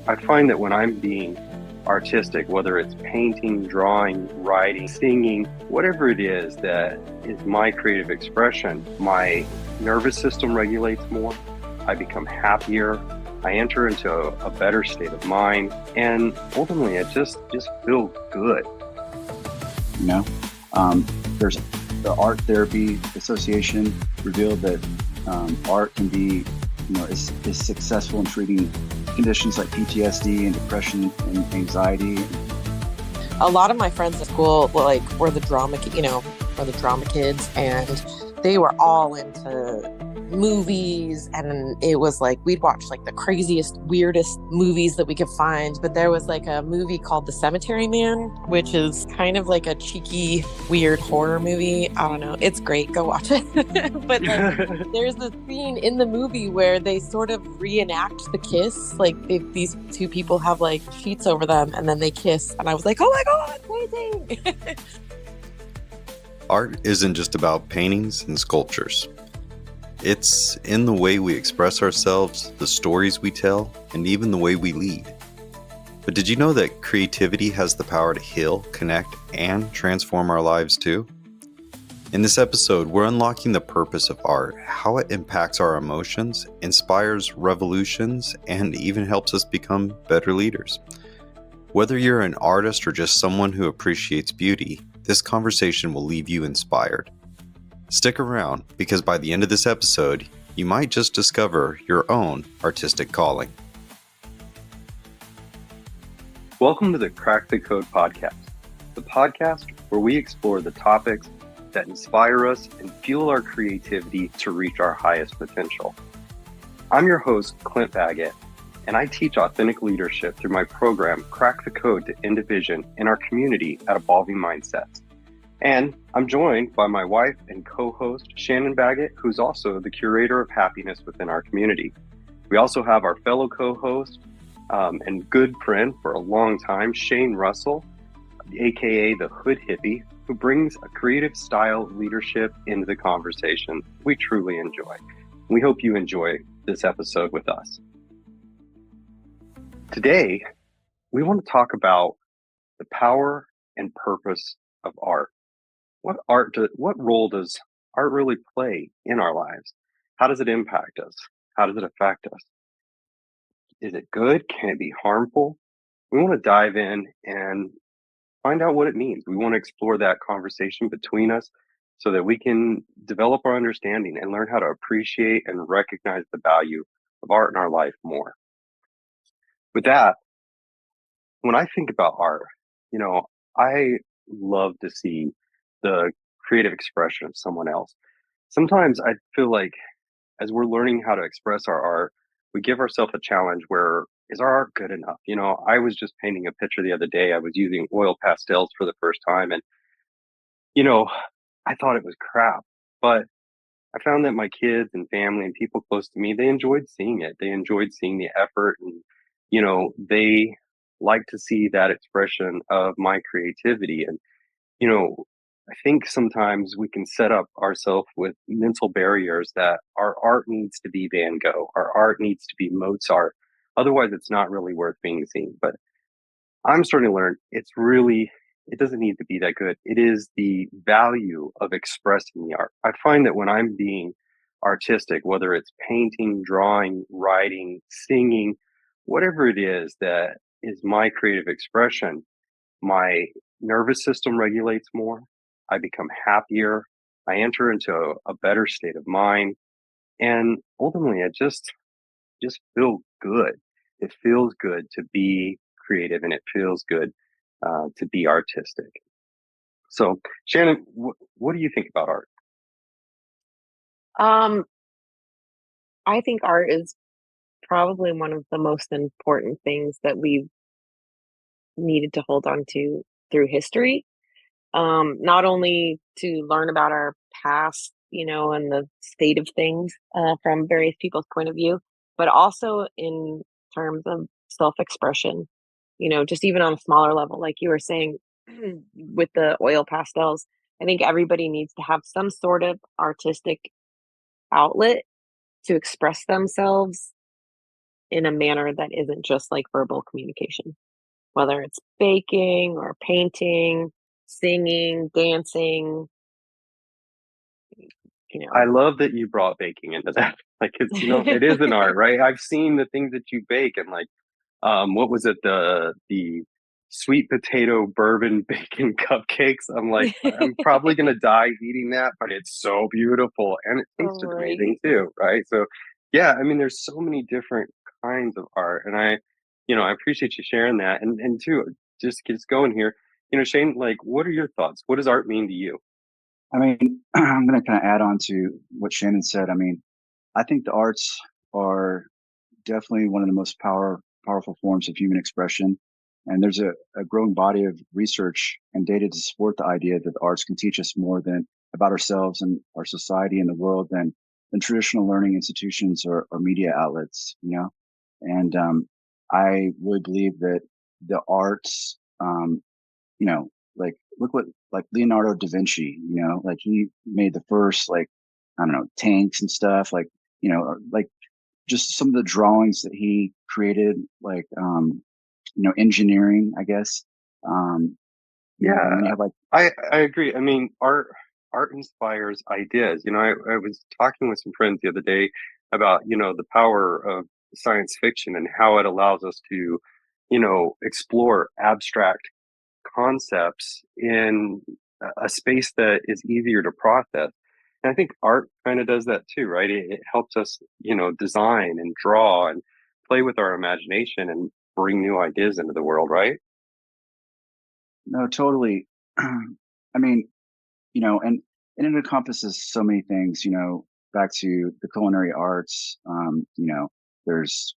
I find that when I'm being artistic, whether it's painting, drawing, writing, singing, whatever it is that is my creative expression, my nervous system regulates more. I become happier. I enter into a better state of mind, and ultimately, it just feels good. You know, there's the Art Therapy Association revealed that art can be, is successful in treating conditions like PTSD and depression and anxiety. A lot of my friends at school were the drama, were the drama kids, and they were all into movies, and it was like we'd watch like the craziest, weirdest movies that we could find. But there was like a movie called The Cemetery Man, which is kind of like a cheeky, weird horror movie. I don't know, it's great, go watch it. But there's this scene in the movie where they sort of reenact the kiss, like these two people have like sheets over them and then they kiss, and I was like, oh my god, crazy. Art isn't just about paintings and sculptures. It's in the way we express ourselves, the stories we tell, and even the way we lead. But did you know that creativity has the power to heal, connect, and transform our lives too? In this episode, we're unlocking the purpose of art, how it impacts our emotions, inspires revolutions, and even helps us become better leaders. Whether you're an artist or just someone who appreciates beauty, this conversation will leave you inspired. Stick around, because by the end of this episode, you might just discover your own artistic calling. Welcome to the Crack the Code podcast, the podcast where we explore the topics that inspire us and fuel our creativity to reach our highest potential. I'm your host, Clint Baggett, and I teach authentic leadership through my program, Crack the Code to End Division, in our community at Evolving Mindsets. And I'm joined by my wife and co-host, Shannon Baggett, who's also the curator of happiness within our community. We also have our fellow co-host and good friend for a long time, Shane Russell, aka the Hood Hippie, who brings a creative style of leadership into the conversation we truly enjoy. We hope you enjoy this episode with us. Today, we want to talk about the power and purpose of art. What role does art really play in our lives? How does it impact us? How does it affect us? Is it good? Can it be harmful? We want to dive in and find out what it means. We want to explore that conversation between us so that we can develop our understanding and learn how to appreciate and recognize the value of art in our life more. With that, when I think about art, I love to see the creative expression of someone else. Sometimes I feel like as we're learning how to express our art, we give ourselves a challenge where is our art good enough? I was just painting a picture the other day. I was using oil pastels for the first time, and you know, I thought it was crap. But I found that my kids and family and people close to me, they enjoyed seeing it. They enjoyed seeing the effort, and they like to see that expression of my creativity. And you know, I think sometimes we can set up ourselves with mental barriers that our art needs to be Van Gogh, our art needs to be Mozart. Otherwise, it's not really worth being seen. But I'm starting to learn it doesn't need to be that good. It is the value of expressing the art. I find that when I'm being artistic, whether it's painting, drawing, writing, singing, whatever it is that is my creative expression, my nervous system regulates more. I become happier. I enter into a better state of mind. And ultimately, it just feels good. It feels good to be creative, and it feels good to be artistic. So, Shannon, what do you think about art? um I think art is probably one of the most important things that we've needed to hold on to through history. Not only to learn about our past, and the state of things from various people's point of view, but also in terms of self-expression, just even on a smaller level, like you were saying with the oil pastels. I think everybody needs to have some sort of artistic outlet to express themselves in a manner that isn't just like verbal communication, whether it's baking or painting, singing, dancing, you I know. love that you brought baking into that. Like, it's, it is an art, right? I've seen the things that you bake, and like, what was it? The sweet potato bourbon bacon cupcakes. I'm like, I'm probably gonna die eating that, but it's so beautiful and it tasted Right. amazing too, right? So yeah, I mean, there's so many different kinds of art, and I appreciate you sharing that. And too, just going here, Shane, like, what are your thoughts? What does art mean to you? I mean, I'm going to kind of add on to what Shannon said. I mean, I think the arts are definitely one of the most powerful forms of human expression. And there's a growing body of research and data to support the idea that the arts can teach us more than about ourselves and our society and the world than traditional learning institutions or media outlets, you know? And I really believe that the arts, you know, like look what like Leonardo da Vinci, you know, like he made the first like, I don't know, tanks and stuff, like, or, like just some of the drawings that he created, like engineering, I guess. Um, and then you Yeah, have like, I agree. I mean, art inspires ideas. I was talking with some friends the other day about, the power of science fiction and how it allows us to, explore abstract concepts in a space that is easier to process. And I think art kind of does that too, right? It helps us, design and draw and play with our imagination and bring new ideas into the world, right? no, totally. I mean, and it encompasses so many things, back to the culinary arts. There's,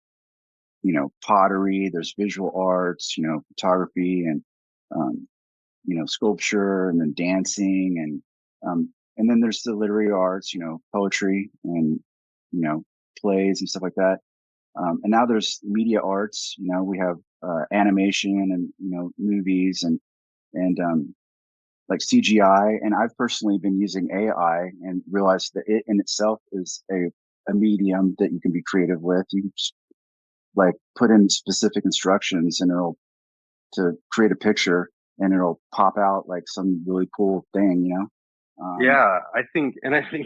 pottery, there's visual arts, photography and, um, sculpture and then dancing and then there's the literary arts, poetry and, you know, plays and stuff like that. And now there's media arts, we have, animation and, movies and like CGI. And I've personally been using AI and realized that it in itself is a medium that you can be creative with. You just like put in specific instructions and it'll to create a picture and it'll pop out like some really cool thing, Yeah, I think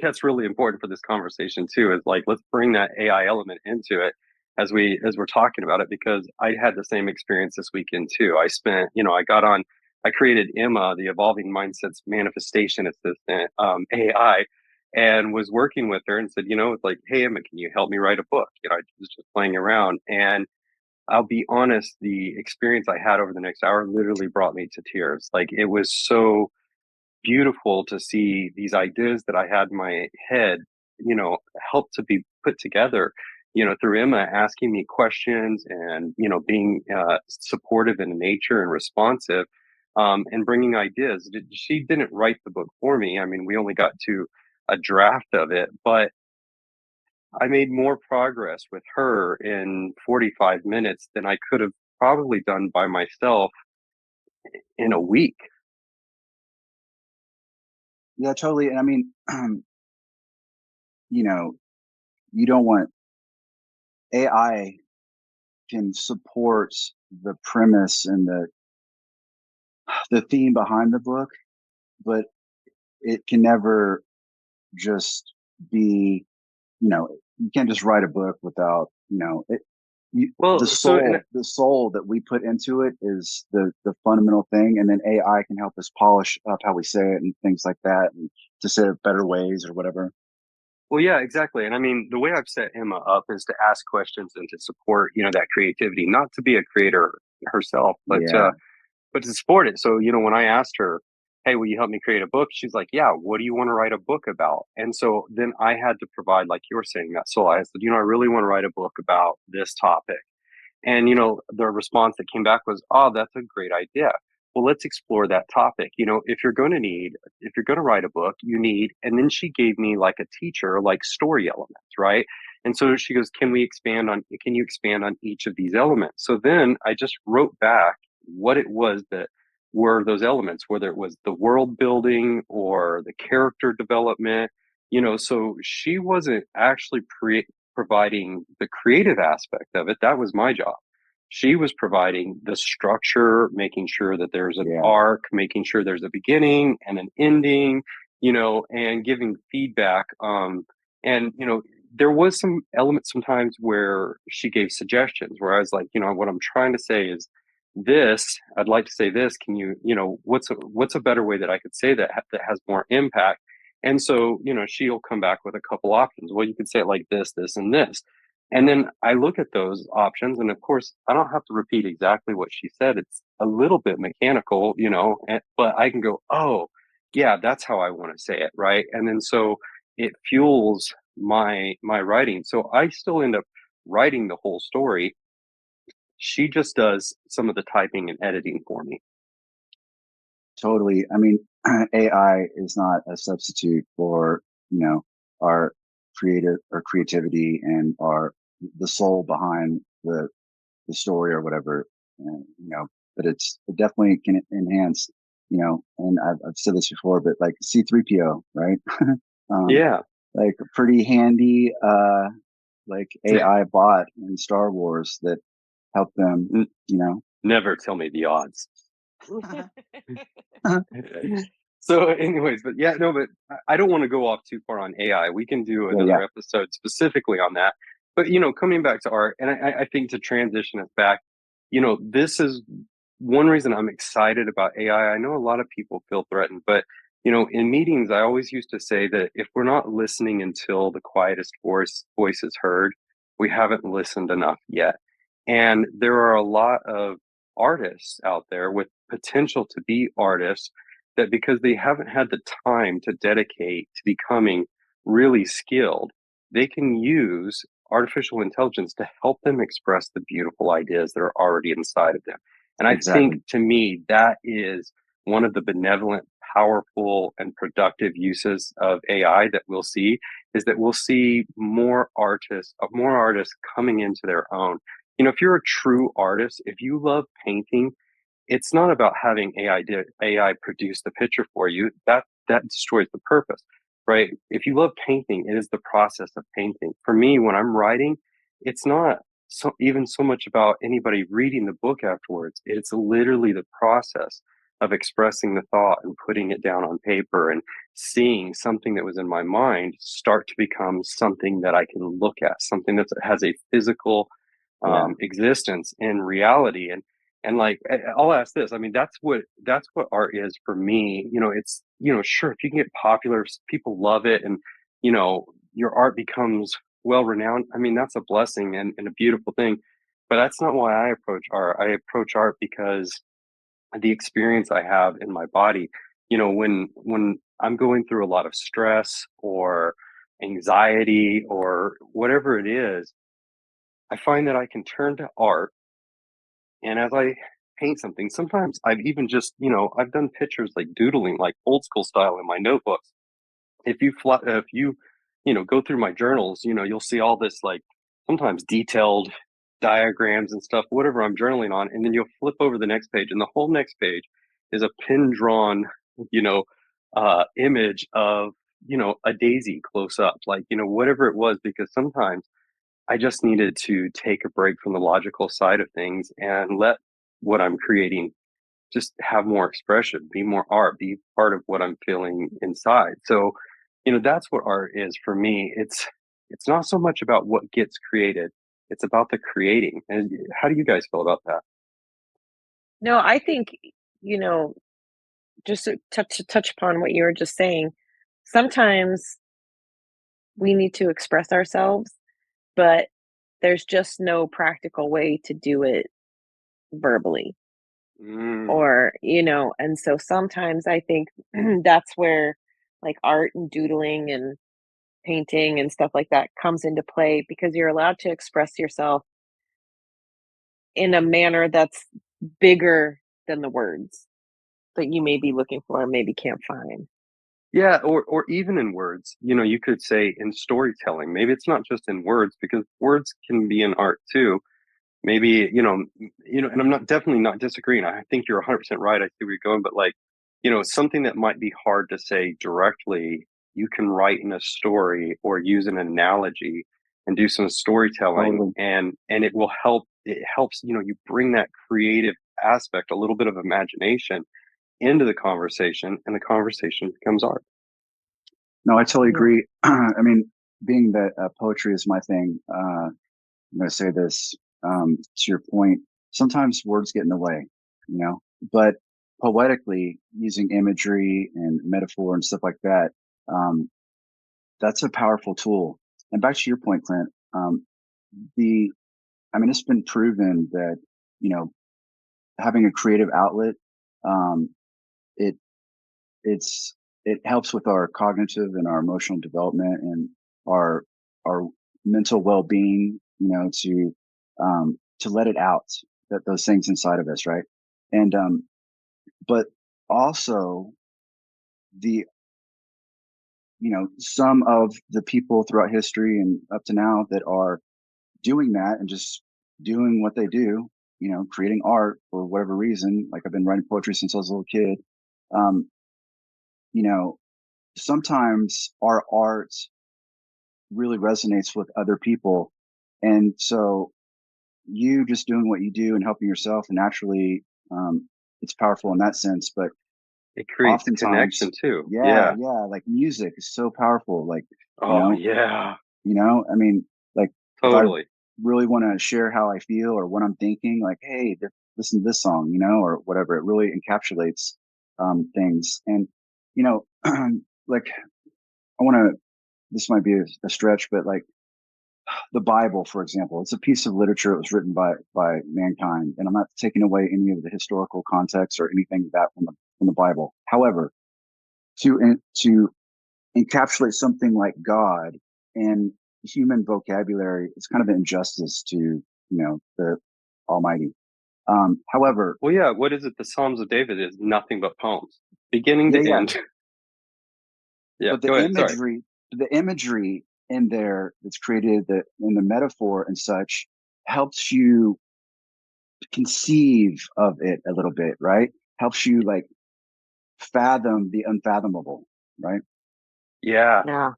that's really important for this conversation too, is like, let's bring that AI element into it as we're talking about it, because I had the same experience this weekend too. I created Emma, the Evolving Mindsets Manifestation Assistant, AI, and was working with her and said, it's like, hey Emma, can you help me write a book? I was just playing around, and I'll be honest, the experience I had over the next hour literally brought me to tears. Like, it was so beautiful to see these ideas that I had in my head, help to be put together, through Emma asking me questions and, being supportive in nature and responsive, and bringing ideas. She didn't write the book for me. I mean, we only got to a draft of it, but I made more progress with her in 45 minutes than I could have probably done by myself in a week. Yeah, totally. And I mean, you know, you don't want AI can support the premise and the theme behind the book, but it can never just be, you can't just write a book without, Well, so and the soul that we put into it is the fundamental thing. And then AI can help us polish up how we say it and things like that and to say it better ways or whatever. Well, yeah, exactly. And I mean, the way I've set Emma up is to ask questions and to support, that creativity, not to be a creator herself, Yeah. but to support it. So, when I asked her, "Hey, will you help me create a book?" She's like, "Yeah, what do you want to write a book about?" And so then I had to provide, like you're saying, that soul. I said, I really want to write a book about this topic. And, the response that came back was, "Oh, that's a great idea. Well, let's explore that topic. If you're going to write a book, you need," and then she gave me like a teacher, like story elements, right? And so she goes, can you expand on each of these elements? So then I just wrote back what it was that were those elements, whether it was the world building or the character development, so she wasn't actually providing the creative aspect of it. That was my job. She was providing the structure, making sure that there's an Yeah. arc, making sure there's a beginning and an ending, and giving feedback. And there was some elements sometimes where she gave suggestions where I was like, what I'm trying to say is this. I'd like to say this. Can you, what's a better way that I could say that has more impact? And so, she'll come back with a couple options. Well, you could say it like this, and this. And then I look at those options, and of course, I don't have to repeat exactly what she said. It's a little bit mechanical, but I can go, oh, yeah, that's how I want to say it, right? And then so it fuels my writing. So I still end up writing the whole story. She just does some of the typing and editing for me. Totally. I mean, AI is not a substitute for, our creativity and the soul behind the story or whatever, but it definitely can enhance, and I've said this before, but like C3PO, right? um, Yeah. like a pretty handy, like AI bot in Star Wars that helped them, Never tell me the odds. So, anyways, but yeah, no, but I don't want to go off too far on AI. We can do yeah, yeah, another episode specifically on that. But coming back to art, and I think to transition us back, this is one reason I'm excited about AI. I know a lot of people feel threatened, but in meetings, I always used to say that if we're not listening until the quietest voice is heard, we haven't listened enough yet. And there are a lot of artists out there with potential to be artists that because they haven't had the time to dedicate to becoming really skilled, they can use artificial intelligence to help them express the beautiful ideas that are already inside of them. And I think exactly. to me, that is one of the benevolent, powerful, and productive uses of AI that we'll see is that we'll see more artists coming into their own. If you're a true artist, if you love painting, it's not about having AI produce the picture for you. That destroys the purpose, right? If you love painting, it is the process of painting. For me, when I'm writing, it's not even so much about anybody reading the book afterwards. It's literally the process of expressing the thought and putting it down on paper and seeing something that was in my mind start to become something that I can look at, something that has a physical Yeah, existence in reality. And like I'll ask this. I mean, that's what art is for me. It's sure if you can get popular, people love it, and your art becomes well renowned. I mean, that's a blessing and a beautiful thing. But that's not why I approach art. I approach art because the experience I have in my body. When I'm going through a lot of stress or anxiety or whatever it is, I find that I can turn to art, and as I paint something, sometimes I've even just, I've done pictures like doodling, like old school style in my notebooks. If you go through my journals, you'll see all this like sometimes detailed diagrams and stuff, whatever I'm journaling on, and then you'll flip over the next page, and the whole next page is a pin drawn, you know, image of a daisy close up, like whatever it was, because sometimes I just needed to take a break from the logical side of things and let what I'm creating just have more expression, be more art, be part of what I'm feeling inside. So, that's what art is for me. It's not so much about what gets created, it's about the creating. And how do you guys feel about that? No, I think, you know, just to touch upon what you were just saying, sometimes we need to express ourselves, but there's just no practical way to do it verbally. Mm, And so sometimes I think that's where like art and doodling and painting and stuff like that comes into play because you're allowed to express yourself in a manner that's bigger than the words that you may be looking for and maybe can't find. yeah, or even in words, you could say in storytelling. Maybe it's not just in words because words can be in art too. Maybe and I'm not definitely not disagreeing. I think you're 100% right. I see where you're going, but like something that might be hard to say directly, you can write in a story or use an analogy and do some storytelling, Totally. and it helps, you bring that creative aspect, a little bit of imagination into the conversation, and the conversation becomes art. No, I totally Yeah. agree. I mean, being that poetry is my thing, I'm going to say this to your point. Sometimes words get in the way, you know, but poetically using imagery and metaphor and stuff like that, um, that's a powerful tool. And back to your point, Clint, the, I mean, it's been proven that, you know, having a creative outlet, um, it, it's, it helps with our cognitive and our emotional development and our, our mental well-being, you know, to let it out, that those things inside of us. Right. And, but also the, you know, some of the people throughout history and up to now that are doing that and just doing what they do, you know, creating art for whatever reason. Like I've been writing poetry since I was a little kid. Um, you know, sometimes our art really resonates with other people. And so you just doing what you do and helping yourself and naturally, it's powerful in that sense. But It creates oftentimes, connection too. yeah, Yeah. yeah, like music is so powerful. Like, you Oh know, yeah. I mean, like if I Totally. really want to share how I feel or what I'm thinking, like, hey, listen to this song, you know, or whatever. It really encapsulates things. And, you know, like I want to, this might be a stretch, but like the Bible, for example, it's a piece of literature that was written by mankind. And I'm not taking away any of the historical context or anything like that from the Bible. However, to encapsulate something like God in human vocabulary, it's kind of an injustice to, you know, the Almighty. However, Well, yeah. What is it? The Psalms of David is nothing but poems, beginning yeah, to yeah, end. Yeah. but Go ahead. Sorry. the imagery in there that's created, the in the metaphor and such, helps you conceive of it a little bit, right? Helps you like fathom the unfathomable, right? Yeah. Yeah.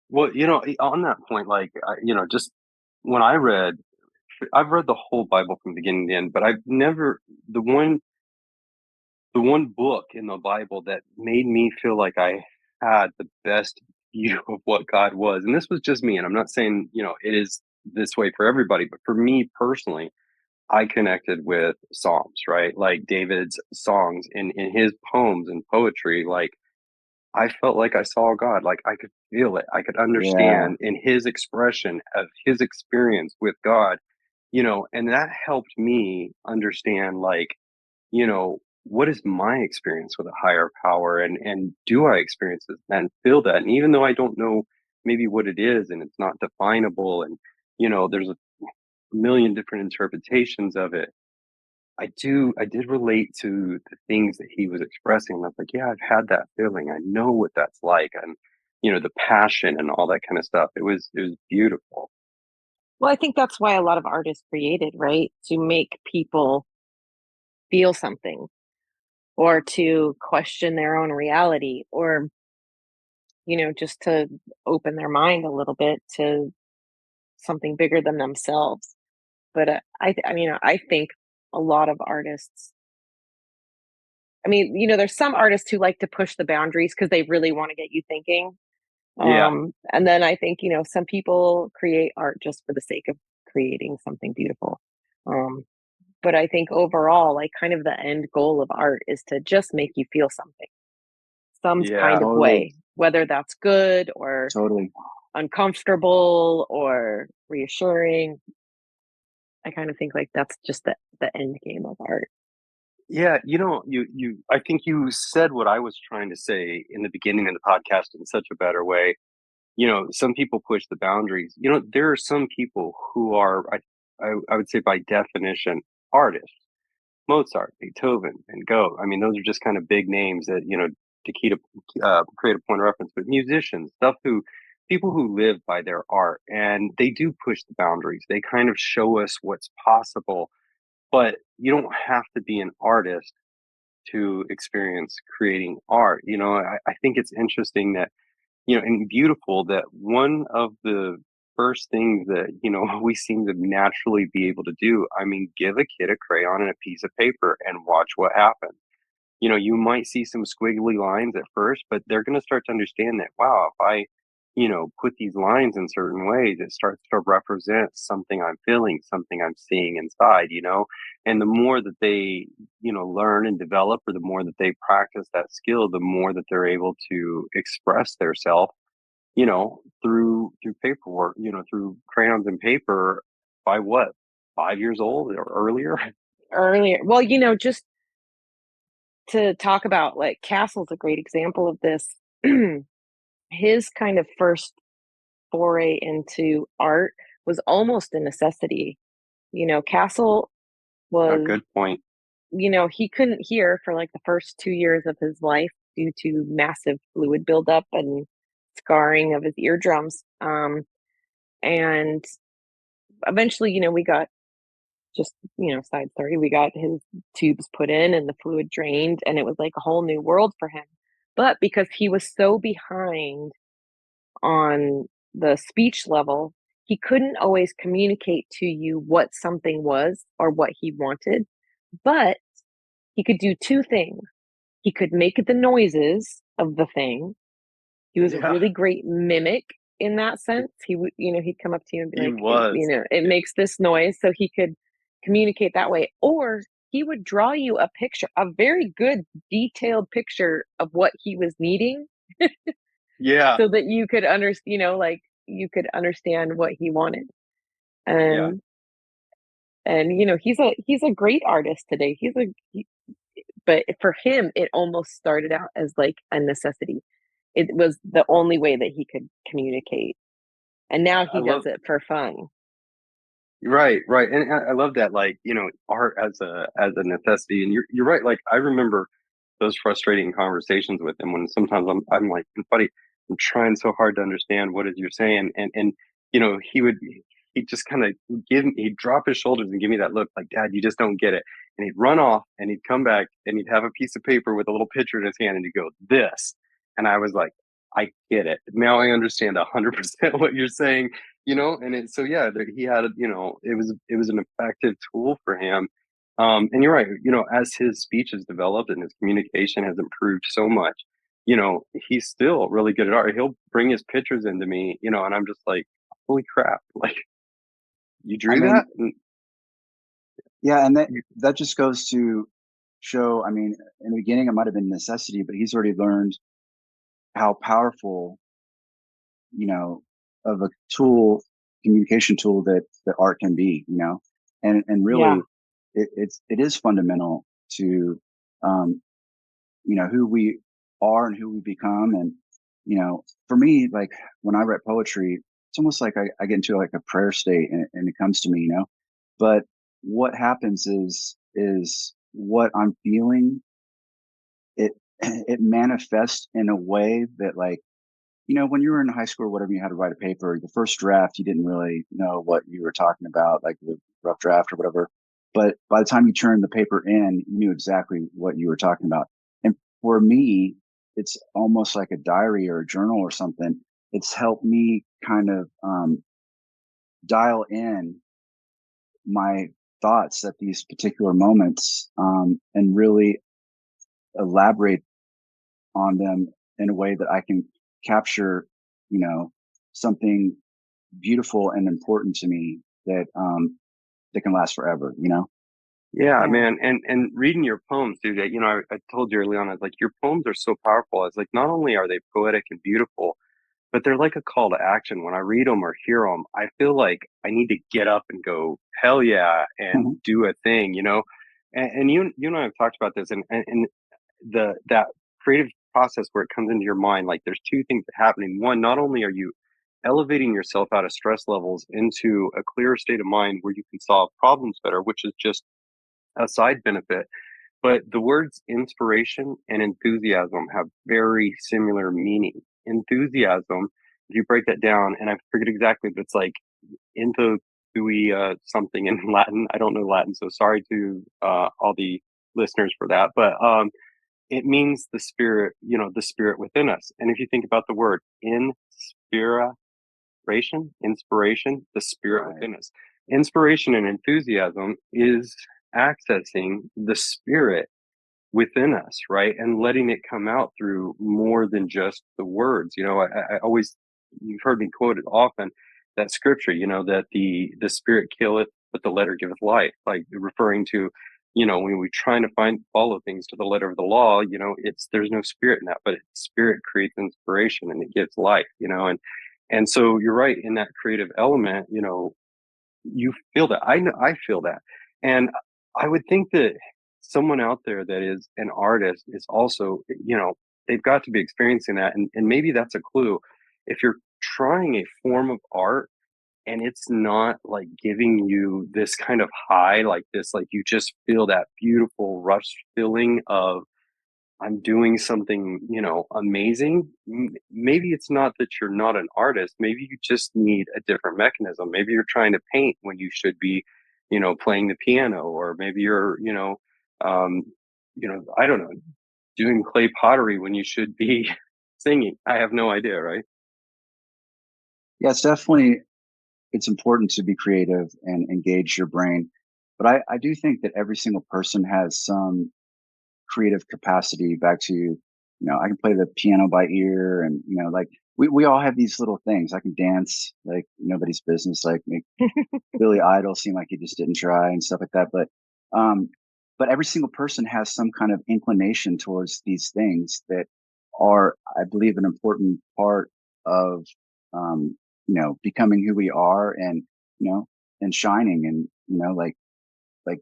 Well, on that point, like, just when I've read the whole Bible from beginning to end, but I've never, the one, the one book in the Bible that made me feel like I had the best view of what God was. And this was just me. And I'm not saying, it is this way for everybody, but for me personally, I connected with Psalms, right? Like David's songs in his poems and poetry, like I felt like I saw God, like I could feel it. I could Yeah, understand in his expression of his experience with God, and that helped me understand, like, what is my experience with a higher power, and do I experience this and feel that? And even though I don't know maybe what it is and it's not definable, and there's a million different interpretations of it, I did relate to the things that he was expressing. I was like, yeah, I've had that feeling. I know what that's like. And, the passion and all that kind of stuff. It was beautiful. Well, I think that's why a lot of art is created, right? To make people feel something or to question their own reality or, just to open their mind a little bit to something bigger than themselves. But I mean, I think a lot of artists, I mean, there's some artists who like to push the boundaries because they really want to get you thinking. Yeah. And then I think, some people create art just for the sake of creating something beautiful. Um, but I think overall, like kind of the end goal of art is to just make you feel something, some kind Yeah. of totally, way, whether that's good or totally. uncomfortable or reassuring. I kind of think like that's just the end game of art. Yeah. I think you said what I was trying to say in the beginning of the podcast in such a better way. Some people push the boundaries. There are some people who are, I would say by definition, artists. Mozart, Beethoven, Van Gogh. I mean, those are just kind of big names that, to create a point of reference. But musicians, people who live by their art, and they do push the boundaries. They kind of show us what's possible. But you don't have to be an artist to experience creating art. I think it's interesting that, and beautiful that one of the first things that, we seem to naturally be able to do. I mean, give a kid a crayon and a piece of paper and watch what happens. You might see some squiggly lines at first, but they're going to start to understand that, wow, if I, put these lines in certain ways, it starts to represent something I'm feeling, something I'm seeing inside. And the more that they, learn and develop, or the more that they practice that skill, the more that they're able to express their self, through paperwork, through crayons and paper by what, 5 years old or earlier? Earlier. Well, just to talk about like Castle's a great example of this. His kind of first foray into art was almost a necessity. Castle A was, good point. he couldn't hear for like the first 2 years of his life due to massive fluid buildup and scarring of his eardrums. And eventually, we got just, side story, we got his tubes put in and the fluid drained, and it was like a whole new world for him. But because he was so behind on the speech level, he couldn't always communicate to you what something was or what he wanted. But he could do two things. He could make the noises of the thing. He was a Yeah, really great mimic in that sense. He would, he'd come up to you and be he like, was. it makes this noise. So he could communicate that way. Or he would draw you a picture, a very good detailed picture of what he was needing Yeah, so that you could understand, like you could understand what he wanted. yeah. And he's a great artist today. But for him, it almost started out as like a necessity. It was the only way that he could communicate. And now I he does love it for fun. Right, right, and I love that, like, art as a necessity, and you're right. Like, I remember those frustrating conversations with him when sometimes I'm like, buddy, I'm trying so hard to understand what it is you're saying, and he'd just kind of he'd drop his shoulders and give me that look like, Dad, you just don't get it, and he'd run off and he'd come back and he'd have a piece of paper with a little picture in his hand and he'd go, this, and I was like, I get it now. I understand 100% what you're saying, and so yeah, he had, it was an effective tool for him. And you're right, as his speech has developed and his communication has improved so much, he's still really good at art. He'll bring his pictures into me, and I'm just like, holy crap, like, you I drew mean, that? And yeah, and that you, that just goes to show. I mean, in the beginning, it might have been necessity, but he's already learned how powerful, you know, of a tool, communication tool that art can be. And Yeah. really, it is fundamental to, um, who we are and who we become. And for me, like when I write poetry, it's almost like I get into like a prayer state, and it comes to me. But what happens is what I'm feeling, it it manifests in a way that, like, when you were in high school or whatever, you had to write a paper. The first draft, you didn't really know what you were talking about, like the rough draft or whatever. But by the time you turned the paper in, you knew exactly what you were talking about. And for me, it's almost like a diary or a journal or something. It's helped me kind of dial in my thoughts at these particular moments, and really elaborate on them in a way that I can capture, you know, something beautiful and important to me that can last forever. yeah, Yeah. man, and reading your poems, dude. I told you early on, I was like, your poems are so powerful. I was like, not only are they poetic and beautiful, but they're like a call to action. When I read them or hear them, I feel like I need to get up and go, hell yeah, and do a thing. And you and I have talked about this, and that creative process where it comes into your mind, like there's two things happening. One, not only are you elevating yourself out of stress levels into a clearer state of mind where you can solve problems better, which is just a side benefit, but the words inspiration and enthusiasm have very similar meaning. Enthusiasm, if you break that down, and I forget exactly, but it's like something in Latin. I don't know Latin, so sorry to all the listeners for that. But it means the spirit, the spirit within us. And if you think about the word inspira, inspiration, the spirit Right. within us. Inspiration and enthusiasm is accessing the spirit within us, right? And letting it come out through more than just the words. I always, you've heard me quote it often, that scripture, that the spirit killeth, but the letter giveth life, like referring to, when we're trying to follow things to the letter of the law, there's no spirit in that, but spirit creates inspiration and it gives life, and so you're right in that creative element, you feel that. I know I feel that. And I would think that someone out there that is an artist is also, they've got to be experiencing that. And maybe that's a clue. If you're trying a form of art and it's not like giving you this kind of high, like this, like you just feel that beautiful rush feeling of I'm doing something, amazing. Maybe it's not that you're not an artist. Maybe you just need a different mechanism. Maybe you're trying to paint when you should be, playing the piano, or maybe you're, um, I don't know, doing clay pottery when you should be singing. I have no idea, right? Yeah, it's important to be creative and engage your brain. But I do think that every single person has some creative capacity. Back to, I can play the piano by ear, and, like we all have these little things. I can dance like nobody's business, like make Billy Idol seem like he just didn't try and stuff like that. Um, but every single person has some kind of inclination towards these things that are, I believe, an important part of, um, becoming who we are, and, and shining, and, like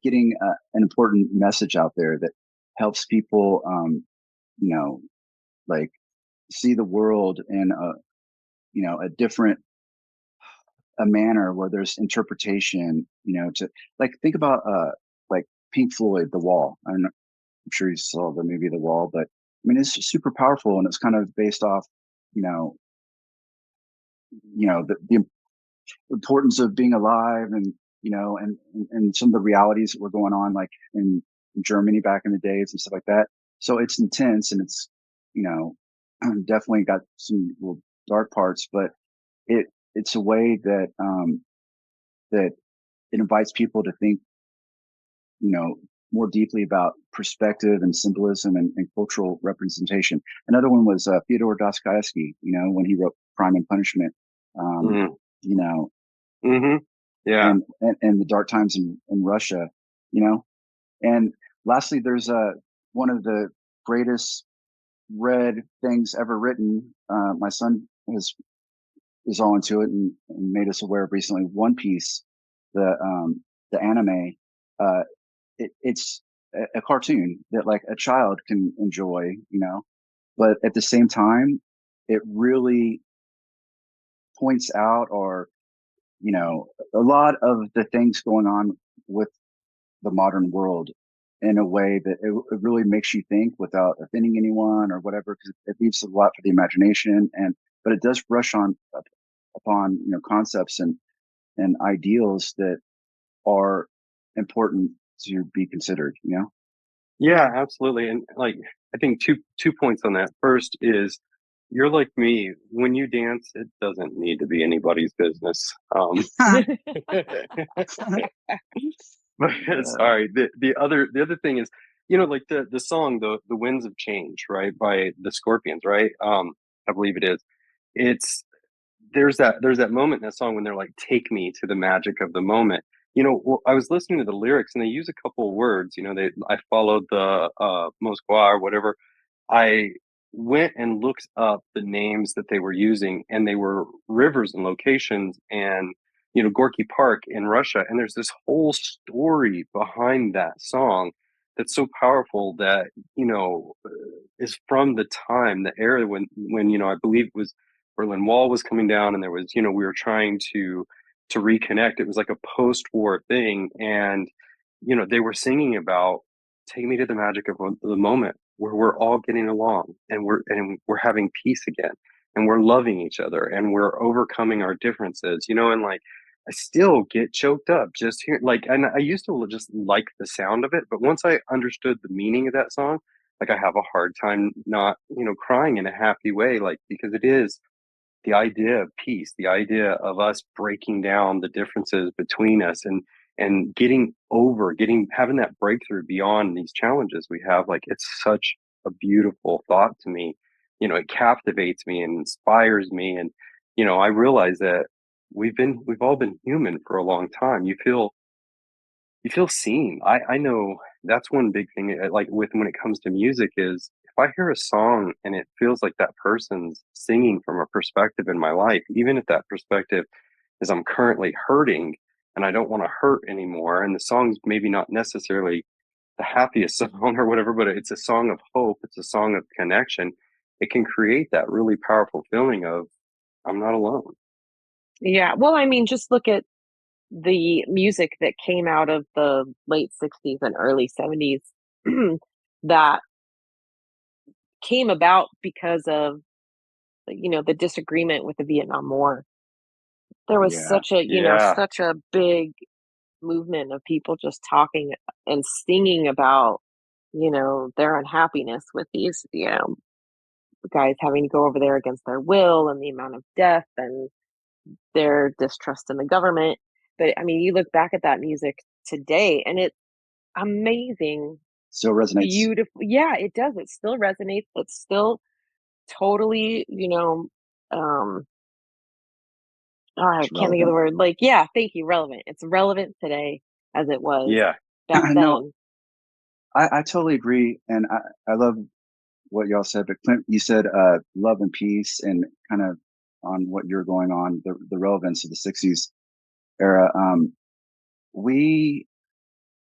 getting an important message out there that helps people, you know, like see the world in a different a manner where there's interpretation, to like think about like Pink Floyd, The Wall. I'm sure you saw the movie The Wall, but I mean it's just super powerful, and it's kind of based off, you know, the importance of being alive, and and some of the realities that were going on, like in Germany back in the days and stuff like that. So it's intense, and it's, you know definitely got some real dark parts, but it's a way that that it invites people to think, you know, more deeply about perspective and symbolism, and cultural representation. Another one was Fyodor Dostoevsky, when he wrote Crime and Punishment, um, Mm, you know, hmm. Yeah. and the dark times in Russia, you know. And lastly, there's one of the greatest read things ever written. My son is all into it, and made us aware of recently. One Piece, the anime. Uh, it's a cartoon that like a child can enjoy, but at the same time, it really points out, or a lot of the things going on with the modern world in a way that it really makes you think without offending anyone or whatever, because it leaves a lot for the imagination. But it does brush upon concepts and ideals that are important to be considered. Yeah, absolutely. And like, I think two points on that. First is you're like me. When you dance, it doesn't need to be anybody's business. But Uh, sorry. The other thing is, like the song, the Winds of Change, right, by the Scorpions, right? I believe it is. It's there's that moment in that song when they're like, "Take me to the magic of the moment." Well, I was listening to the lyrics and they use a couple of words. I followed the Moskwa or whatever. I went and looked up the names that they were using, and they were rivers and locations, and Gorky Park in Russia. And there's this whole story behind that song that's so powerful that is from the time, the era when I believe it was Berlin Wall was coming down, and there was we were trying to reconnect. It was like a post-war thing, and they were singing about take me to the magic of the moment where we're all getting along, and we're having peace again, and we're loving each other, and we're overcoming our differences, and like I still get choked up just here, like, and I used to just like the sound of it, but once I understood the meaning of that song, like I have a hard time not crying in a happy way, like because the idea of peace, the idea of us breaking down the differences between us and having that breakthrough beyond these challenges we have, like it's such a beautiful thought to me. It captivates me and inspires me. And, I realize that we've all been human for a long time. You feel seen. I know that's one big thing, like with when it comes to music is if I hear a song and it feels like that person's singing from a perspective in my life, even if that perspective is I'm currently hurting and I don't want to hurt anymore, and the song's maybe not necessarily the happiest song or whatever, but it's a song of hope, it's a song of connection. It can create that really powerful feeling of I'm not alone. Yeah. Well, I mean, just look at the music that came out of the late 60s and early 70s that came about because of, the disagreement with the Vietnam War. There was Yeah. Yeah. such a big movement of people just talking and singing about, their unhappiness with these, guys having to go over there against their will and the amount of death and their distrust in the government. But I mean, you look back at that music today and it's amazing, Still resonates. beautiful. Yeah, it does. It still resonates. It's still totally, um, I It's can't think of the relevant. word. Like, yeah, thank you. Relevant. It's relevant today as it was Yeah. back No, then. I totally agree, and I love what y'all said. But Clint, you said love and peace, and kind of on what you're going on the relevance of the '60s era. We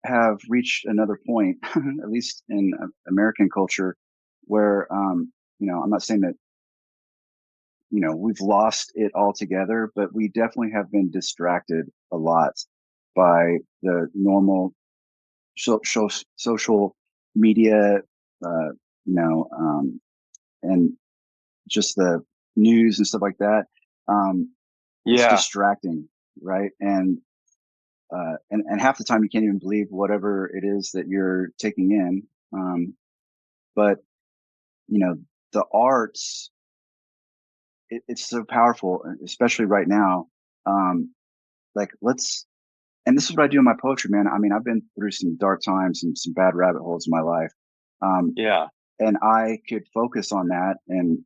have reached another point, at least in American culture, where I'm not saying that we've lost it altogether, but we definitely have been distracted a lot by the normal social media, uh, you know, and just the news and stuff like that. Um, it's Yeah. distracting, right? And half the time you can't even believe whatever it is that you're taking in. But you know, the arts, it's so powerful, especially right now. Um, like and this is what I do in my poetry, man. I mean, I've been through some dark times and some bad rabbit holes in my life. Um, Yeah. and I could focus on that and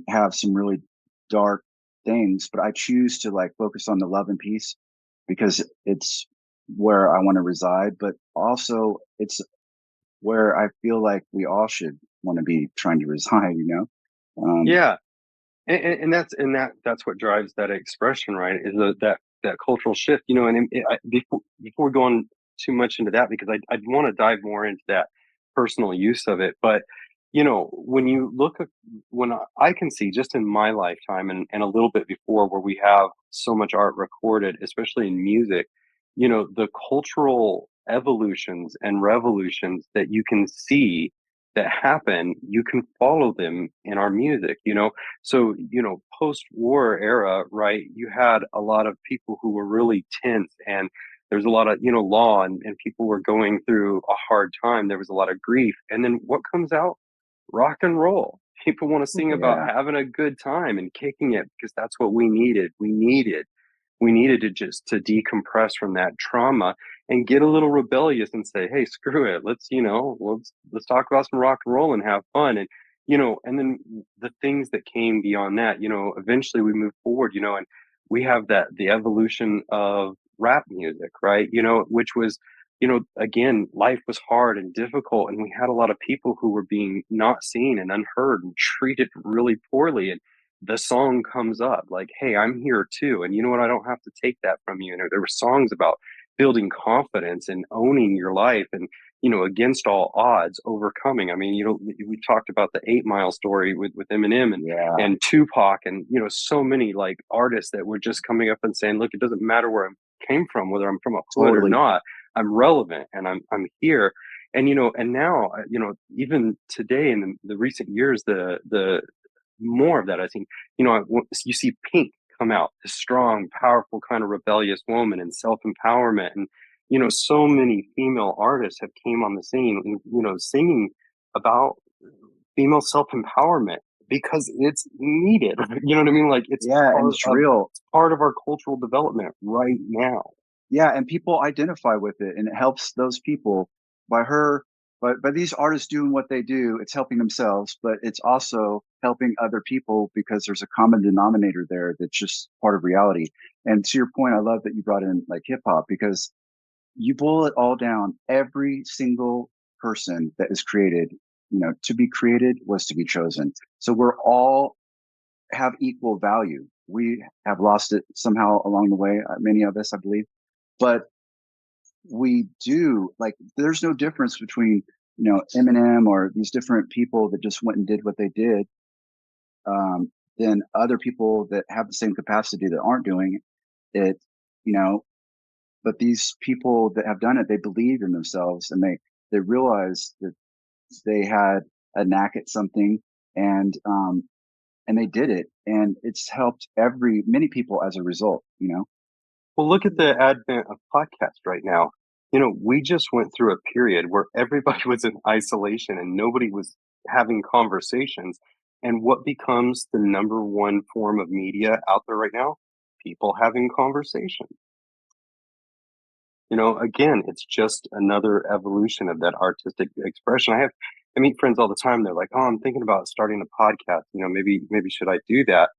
have some really dark things, but I choose to like focus on the love and peace because it's where I want to reside, but also it's where I feel like we all should want to be trying to reside, you know? Um, Yeah. And that's what drives that expression, right? Is that cultural shift, and before we go on too much into that, because I want to dive more into that personal use of it. But when you look at when I can see just in my lifetime and a little bit before, where we have so much art recorded, especially in music, the cultural evolutions and revolutions that you can see that happen, you can follow them in our music. So, post-war era, right, you had a lot of people who were really tense, and there's a lot of, law, and people were going through a hard time. There was a lot of grief. And then what comes out? Rock and roll. People want to sing about yeah, having a good time and kicking it because that's what we needed. We needed to just to decompress from that trauma and get a little rebellious and say, "Hey, screw it. Let's talk about some rock and roll and have fun." And and then the things that came beyond that, eventually we move forward, and we have the evolution of rap music, right? Which was, again, life was hard and difficult, and we had a lot of people who were being not seen and unheard and treated really poorly. And the song comes up like, "Hey, I'm here too, and you know what? I don't have to take that from you." And there were songs about building confidence and owning your life, and against all odds, overcoming. I mean, we talked about the 8 Mile story with Eminem yeah, and Tupac, and so many like artists that were just coming up and saying, "Look, it doesn't matter where I came from, whether I'm from a hood or totally. not. I'm relevant, and I'm here." And and now, even today in the recent years, the more of that I've seen. You see Pink come out, this strong, powerful, kind of rebellious woman, and self empowerment, and so many female artists have came on the scene, and singing about female self empowerment. because it's needed. You know what I mean? Like Yeah, and it's real. it's part of our cultural development right now. Yeah, and people identify with it, and it helps those people by her. But by these artists doing what they do, it's helping themselves, but it's also helping other people because there's a common denominator there that's just part of reality. And to your point, I love that you brought in like hip hop because you boil it all down. Every single person that is created, to be created was to be chosen. So we're all have equal value. We have lost it somehow along the way, many of us, I believe, but we do like there's no difference between Eminem or these different people that just went and did what they did than other people that have the same capacity that aren't doing it. you know but these people that have done it, they believe in themselves, and they realize that they had a knack at something, and they did it, and it's helped every many people as a result. Well, look at the advent of podcasts right now. We just went through a period where everybody was in isolation and nobody was having conversations. And what becomes the number one form of media out there right now? People having conversations. Again, it's just another evolution of that artistic expression. I mean, friends all the time. They're like, "Oh, I'm thinking about starting a podcast. Maybe should I do that?"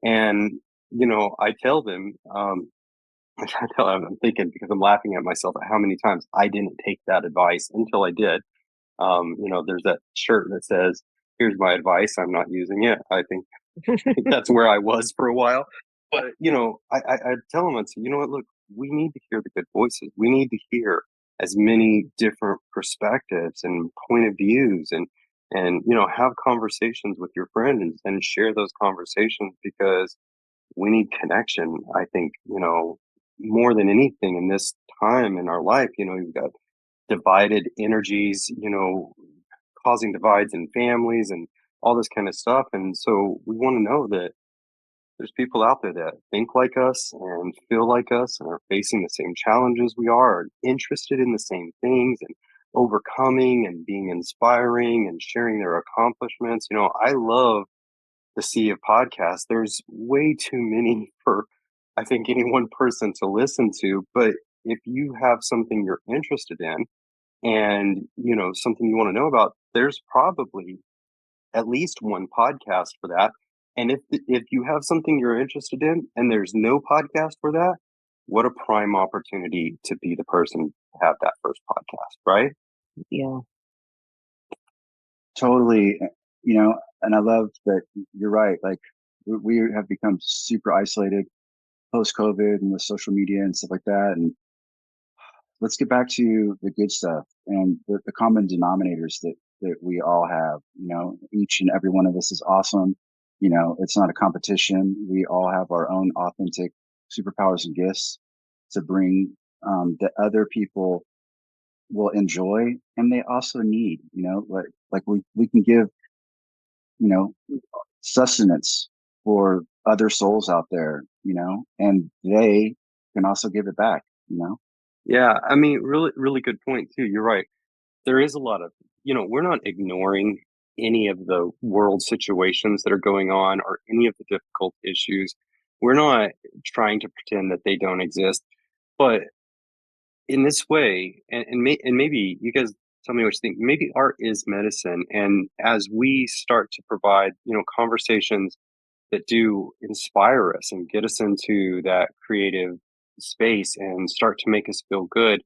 And I tell them, I tell them, I'm thinking because I'm laughing at myself at how many times I didn't take that advice until I did. There's that shirt that says, "Here's my advice. I'm not using it." I think that's where I was for a while. But I tell them, I'd say, you know what? Look, we need to hear the good voices. We need to hear as many different perspectives and point of views, and have conversations with your friend and share those conversations because we need connection. I think more than anything in this time in our life. You've got divided energies. Causing divides in families and all this kind of stuff. And so we want to know that there's people out there that think like us and feel like us and are facing the same challenges we are interested in the same things and overcoming and being inspiring and sharing their accomplishments. I love the sea of podcasts. There's way too many for, I think, any one person to listen to. But if you have something you're interested in and, something you want to know about, there's probably at least one podcast for that. And if you have something you're interested in and there's no podcast for that, what a prime opportunity to be the person to have that first podcast, right? Yeah. Totally. And I love that you're right. Like we have become super isolated post COVID and with social media and stuff like that. And let's get back to the good stuff and the common denominators that we all have. Each and every one of us is awesome. It's not a competition. We all have our own authentic superpowers and gifts to bring that other people will enjoy, and they also need. Like we can give you know sustenance for other souls out there. And they can also give it back. Yeah, I mean, really, really good point too. You're right. There is a lot of, we're not ignoring any of the world situations that are going on or any of the difficult issues. We're not trying to pretend that they don't exist. But in this way, and maybe you guys tell me what you think, maybe art is medicine. And as we start to provide, conversations that do inspire us and get us into that creative space and start to make us feel good.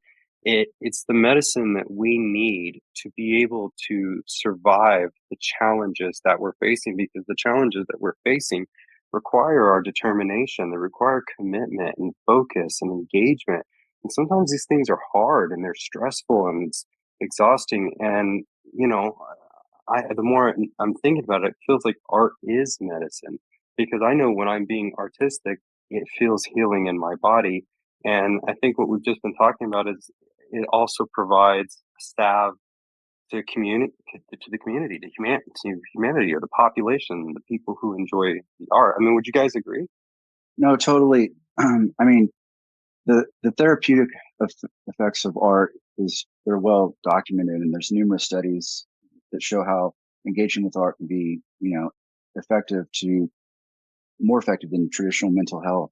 It's the medicine that we need to be able to survive the challenges that we're facing, because the challenges that we're facing require our determination, they require commitment and focus and engagement. And sometimes these things are hard and they're stressful and it's exhausting. And, the more I'm thinking about it, it feels like art is medicine, because I know when I'm being artistic, it feels healing in my body. And I think what we've just been talking about is it also provides a salve to the community, to humanity or the population, the people who enjoy the art. I mean, would you guys agree? No, totally. I mean, the therapeutic effects of art they're well documented, and there's numerous studies that show how engaging with art can be, effective to more effective than traditional mental health.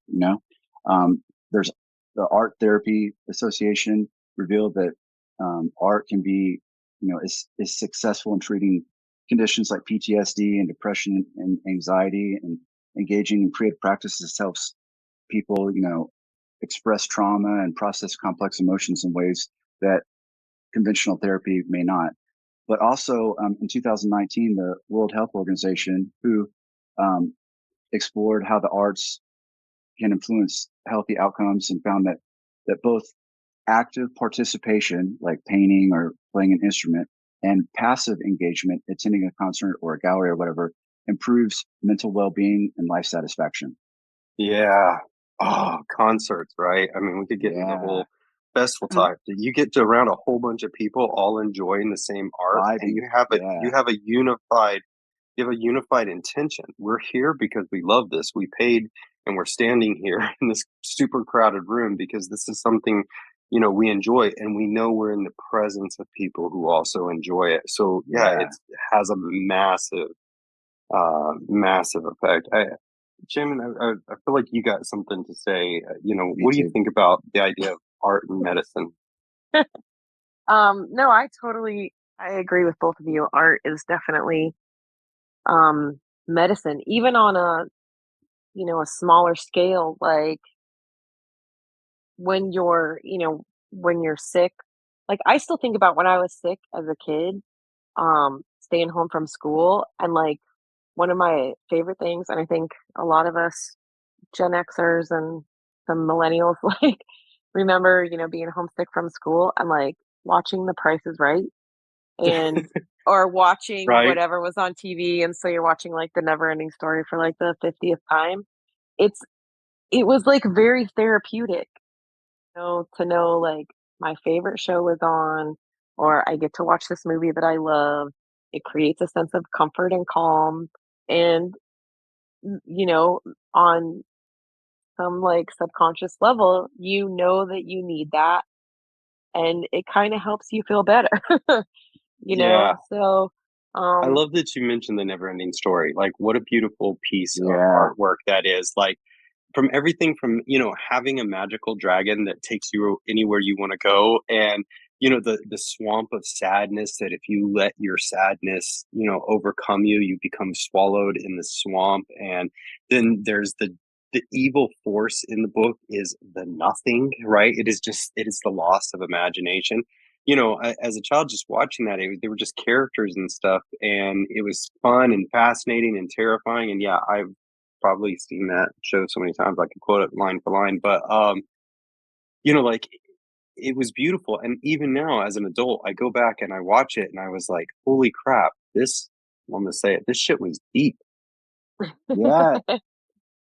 There's the Art Therapy Association revealed that art can be, is successful in treating conditions like PTSD and depression and anxiety, and engaging in creative practices helps people, express trauma and process complex emotions in ways that conventional therapy may not. But also in 2019, the World Health Organization, who um, explored how the arts can influence healthy outcomes, and found that both active participation, like painting or playing an instrument, and passive engagement, attending a concert or a gallery or whatever, improves mental well-being and life satisfaction. Yeah. Oh, concerts, right? I mean, we could get into the Yeah, whole festival talk. You get to around a whole bunch of people all enjoying the same art, and vibing. you Yeah, have a unified intention. We're here because we love this. We paid and we're standing here in this super crowded room because this is something, we enjoy, and we know we're in the presence of people who also enjoy it. So yeah, yeah. it has a massive effect. Jim, I feel like you got something to say. Me What do you too. think about the idea of art and medicine? No, I agree with both of you. Art is definitely medicine, even on a smaller scale, like when you're sick. Like I still think about when I was sick as a kid, staying home from school, and like one of my favorite things, and I think a lot of us Gen Xers and some millennials like remember, being homesick from school and like watching The Price is Right, and or watching Right? whatever was on TV, and so you're watching like the Never Ending Story for like the 50th time. It's it was like very therapeutic, to know like my favorite show was on, or I get to watch this movie that I love. It creates a sense of comfort and calm, and you know, on some like subconscious level, that you need that, and it kind of helps you feel better. Yeah. So I um love that you mentioned the never ending story. Like, what a beautiful piece of Yeah, artwork that is. Like, from everything from, having a magical dragon that takes you anywhere you want to go, and, the swamp of sadness that if you let your sadness, overcome you, you become swallowed in the swamp. And then there's the evil force in the book is the nothing, right? It is the loss of imagination. As a child, just watching that, they were just characters and stuff, and it was fun and fascinating and terrifying. And yeah, I've probably seen that show so many times I could quote it line for line. But like, it was beautiful. And even now, as an adult, I go back and I watch it, and I was like, "Holy crap! I'm gonna say it. This shit was deep." yeah.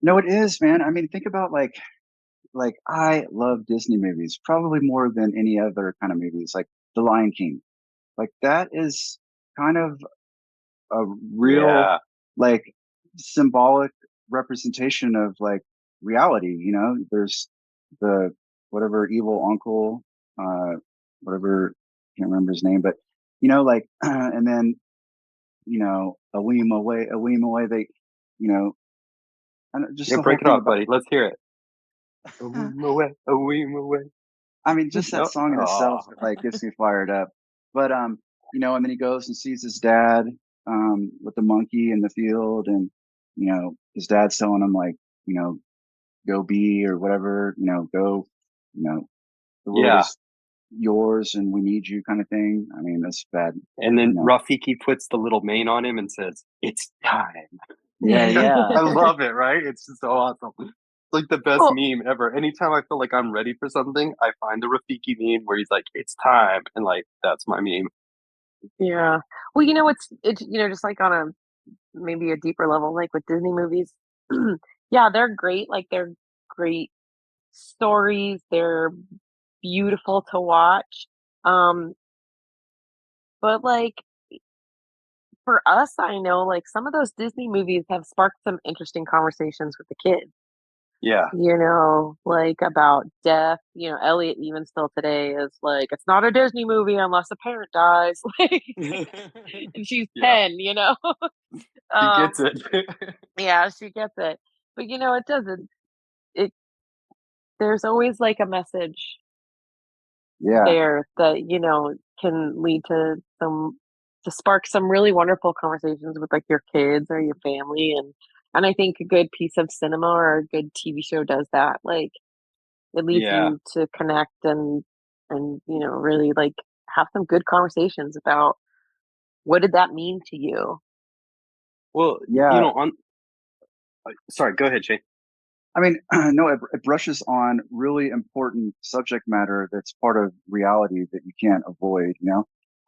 No, it is, man. I mean, think about like I love Disney movies probably more than any other kind of movies, like The Lion King. Like that is kind of a real, Yeah, like, symbolic representation of like reality. There's the whatever evil uncle, uh, whatever, can't remember his name, but like, and then a weem away. They, you know, and just yeah. the whole Break it thing off, about. buddy. Let's hear it. A weem away, a weem away. I mean, just that No, song in oh, itself like gets me fired up. But and then he goes and sees his dad with the monkey in the field, and his dad's telling him like, you know, go be or whatever, go, you know, the world yeah. is yours and we need you kind of thing. I mean, that's bad, And you then know. Rafiki puts the little mane on him and says, "It's time." Yeah, yeah. I love it, right? It's just so awesome. It's like the best well, meme ever. Anytime I feel like I'm ready for something, I find the Rafiki meme where he's like, "It's time," and like that's my meme. yeah. Well, it's just like on a maybe a deeper level, like with Disney movies. Yeah, they're great. Like they're great stories. They're beautiful to watch. Um, but like for us, I know like some of those Disney movies have sparked some interesting conversations with the kids. Yeah. Like about death. Elliot even still today is like, it's not a Disney movie unless a parent dies. Like, and she's Yeah. 10. He um, gets it. yeah, she gets it. But, it doesn't it there's always, like, a message Yeah, there that, can lead to spark some really wonderful conversations with, like, your kids or your family, and I think a good piece of cinema or a good TV show does that, like, it leads Yeah. you to connect and really, like, have some good conversations about what did that mean to you? Well, yeah. on sorry, go ahead, Shane. I mean, no, it brushes on really important subject matter that's part of reality that you can't avoid. I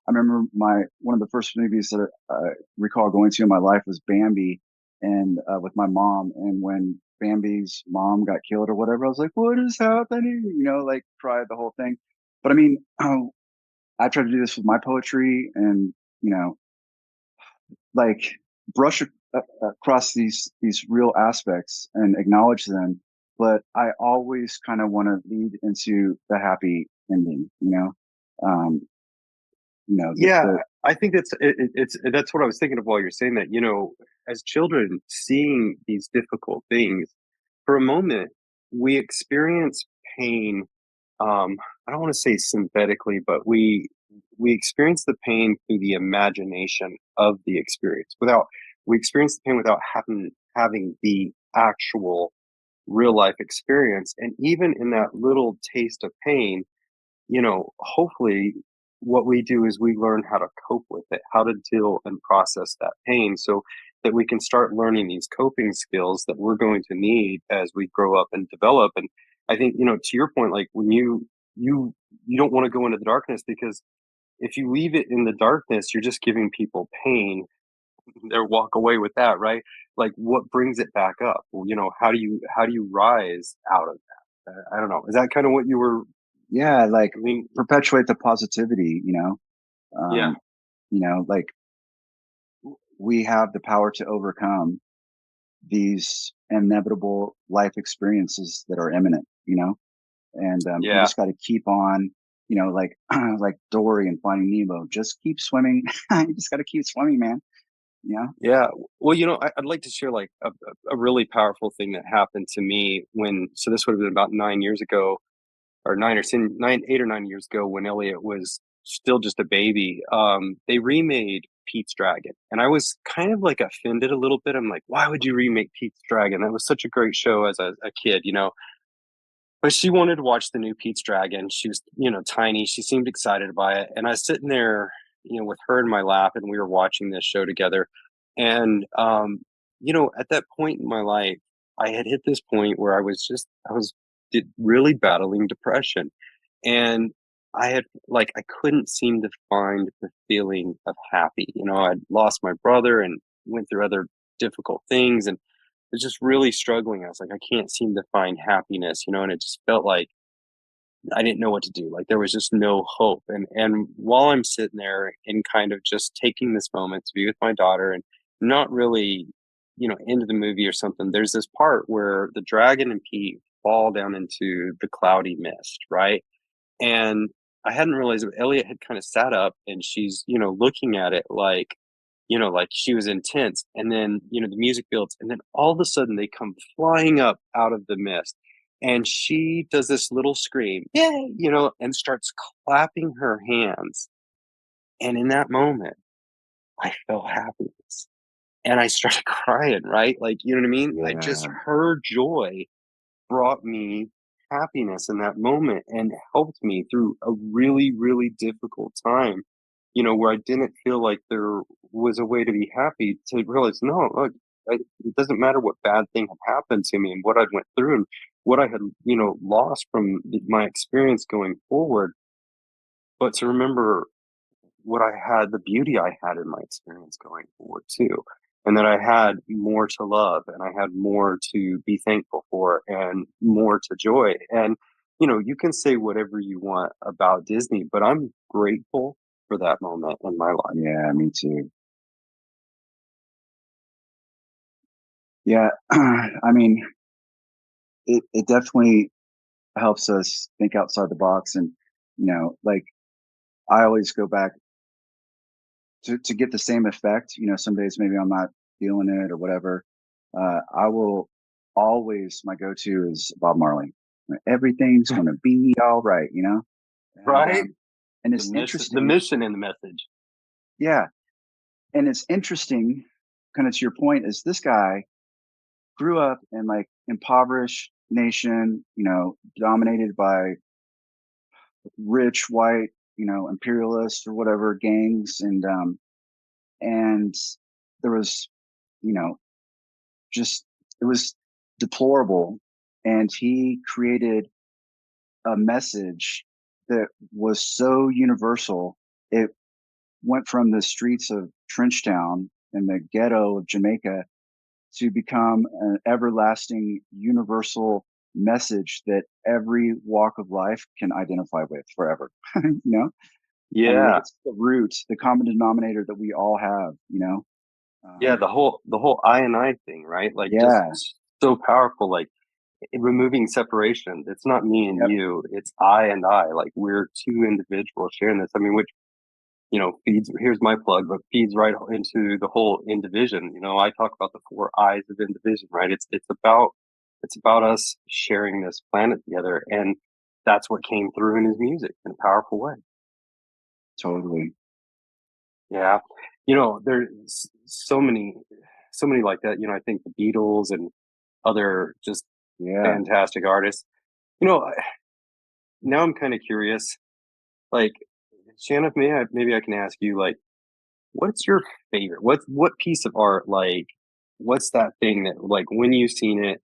remember my one of the first movies that I recall going to in my life was Bambi, and with my mom. And when Bambi's mom got killed or whatever, I was like, "What is happening?" Like cried the whole thing. But I mean, I try to do this with my poetry, and you know, like brush across these real aspects and acknowledge them, but I always kind of want to lead into the happy ending. um Yeah, the I think that's what I was thinking of while you're saying that. As children, seeing these difficult things, for a moment, we experience pain. I don't want to say synthetically, but we experience the pain through the imagination of the experience. Without We experience the pain without having the actual real life experience. And even in that little taste of pain, hopefully what we do is we learn how to cope with it, how to deal and process that pain so that we can start learning these coping skills that we're going to need as we grow up and develop. And I think, to your point, like when you don't want to go into the darkness, because if you leave it in the darkness, you're just giving people pain. They walk away with that, right? Like what brings it back up? Well, how do you rise out of that? I don't know. Is that kind of what you were? Yeah, like I mean, perpetuate the positivity. yeah. um like we have the power to overcome these inevitable life experiences that are imminent. And you Yeah. just got to keep on, like like Dory and Finding Nemo. Just keep swimming. You just got to keep swimming, man. You know? Yeah. Well, I'd like to share like a really powerful thing that happened to me so this would have been about 9 years ago, or 8 or 9 years ago, when Elliot was still just a baby. They remade Pete's Dragon. And I was kind of like offended a little bit. I'm like, why would you remake Pete's Dragon? That was such a great show as a kid. But she wanted to watch the new Pete's Dragon. She was, tiny. She seemed excited by it. And I was sitting there, with her in my lap, and we were watching this show together. And, at that point in my life, I had hit this point where I was really battling depression. And I couldn't seem to find the feeling of happy. I'd lost my brother and went through other difficult things, and was just really struggling. I was like, I can't seem to find happiness, and it just felt like I didn't know what to do. Like there was just no hope. And while I'm sitting there and kind of just taking this moment to be with my daughter and not really, into the movie or something, there's this part where the dragon and Pete fall down into the cloudy mist, right? And I hadn't realized that Elliot had kind of sat up, and she's, looking at it like she was intense. And then, the music builds, and then all of a sudden they come flying up out of the mist. And she does this little scream, yay, and starts clapping her hands. And in that moment, I felt happiness. And I started crying, right? Like, you know what I mean? I just, Yeah. her joy brought me happiness in that moment and helped me through a really, really difficult time, where I didn't feel like there was a way to be happy, to realize, no, look, it doesn't matter what bad thing had happened to me and what I went through and what I had, lost from my experience going forward, but to remember the beauty I had in my experience going forward too. And that I had more to love, and I had more to be thankful for, and more to joy. And, you can say whatever you want about Disney, but I'm grateful for that moment in my life. Yeah, me too. Yeah. I mean, it definitely helps us think outside the box. And, like I always go back to get the same effect. Some days maybe I'm not feeling it or whatever, I will always, my go-to is Bob Marley. Everything's gonna be all right, you know. And Right? and The it's mission, the interesting, mission and the message. yeah. And it's interesting, kind of to your point, is this guy grew up in like impoverished nation, you know, dominated by rich white, you know, imperialist or whatever gangs, and there was, you know, just it was deplorable, and he created a message that was so universal. It went from the streets of Trenchtown in the ghetto of Jamaica to become an everlasting universal message that every walk of life can identify with forever. You know, I mean, Yeah. it's the root, the common denominator that we all have, you know. Yeah, um, the whole I and I thing, right? Like just yeah. so powerful, like removing separation. It's not me and Yep. you, it's I and I. Like we're two individuals sharing this. I mean, which, feeds, here's my plug, but feeds right into the whole indivision. I talk about the four eyes of indivision, right? It's about us sharing this planet together. And that's what came through in his music in a powerful way. Totally. Yeah. There's so many like that. I think the Beatles and other just Yeah. fantastic artists. You know, now I'm kind of curious. Like, Shannon, maybe I can ask you, like, what's your favorite? What piece of art, like, what's that thing that, like, when you've seen it,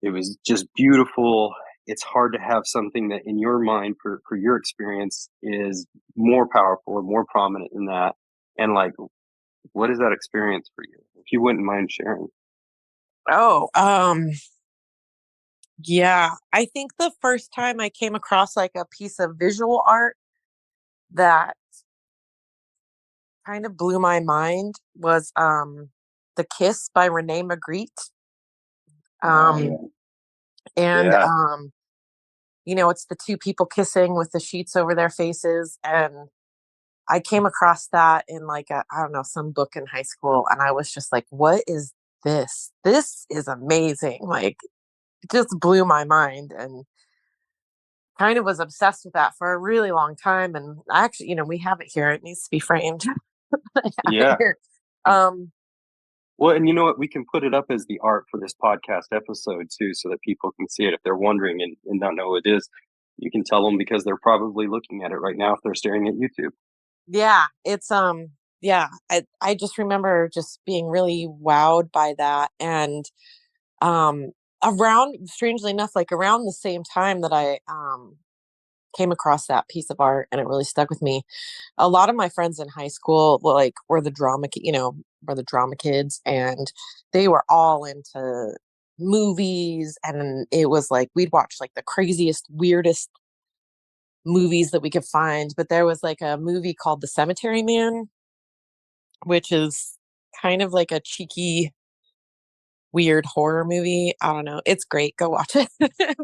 it was just beautiful. It's hard to have something that in your mind for your experience is more powerful or more prominent than that. And like, what is that experience for you? If you wouldn't mind sharing. Oh, yeah. I think the first time I came across like a piece of visual art that kind of blew my mind was The Kiss by Renee Magritte. Oh Um yeah. and Yeah. it's the two people kissing with the sheets over their faces, and I came across that in like I don't know, some book in high school, and I was just like, what is this? This is amazing. Like, it just blew my mind, and kind of was obsessed with that for a really long time. And actually, we have it here. It needs to be framed. I have it Yeah. here. Um, Well, and you know what? We can put it up as the art for this podcast episode too, so that people can see it if they're wondering and not know what it is. You can tell them because they're probably looking at it right now if they're staring at YouTube. yeah, it's yeah, I just remember just being really wowed by that. And um around strangely enough, like around the same time that I came across that piece of art and it really stuck with me, a lot of my friends in high school were the were the drama kids, and they were all into movies, and it was like we'd watch like the craziest, weirdest movies that we could find. But there was like a movie called The Cemetery Man, which is kind of like a cheeky, weird horror movie. I don't know. It's great. Go watch it.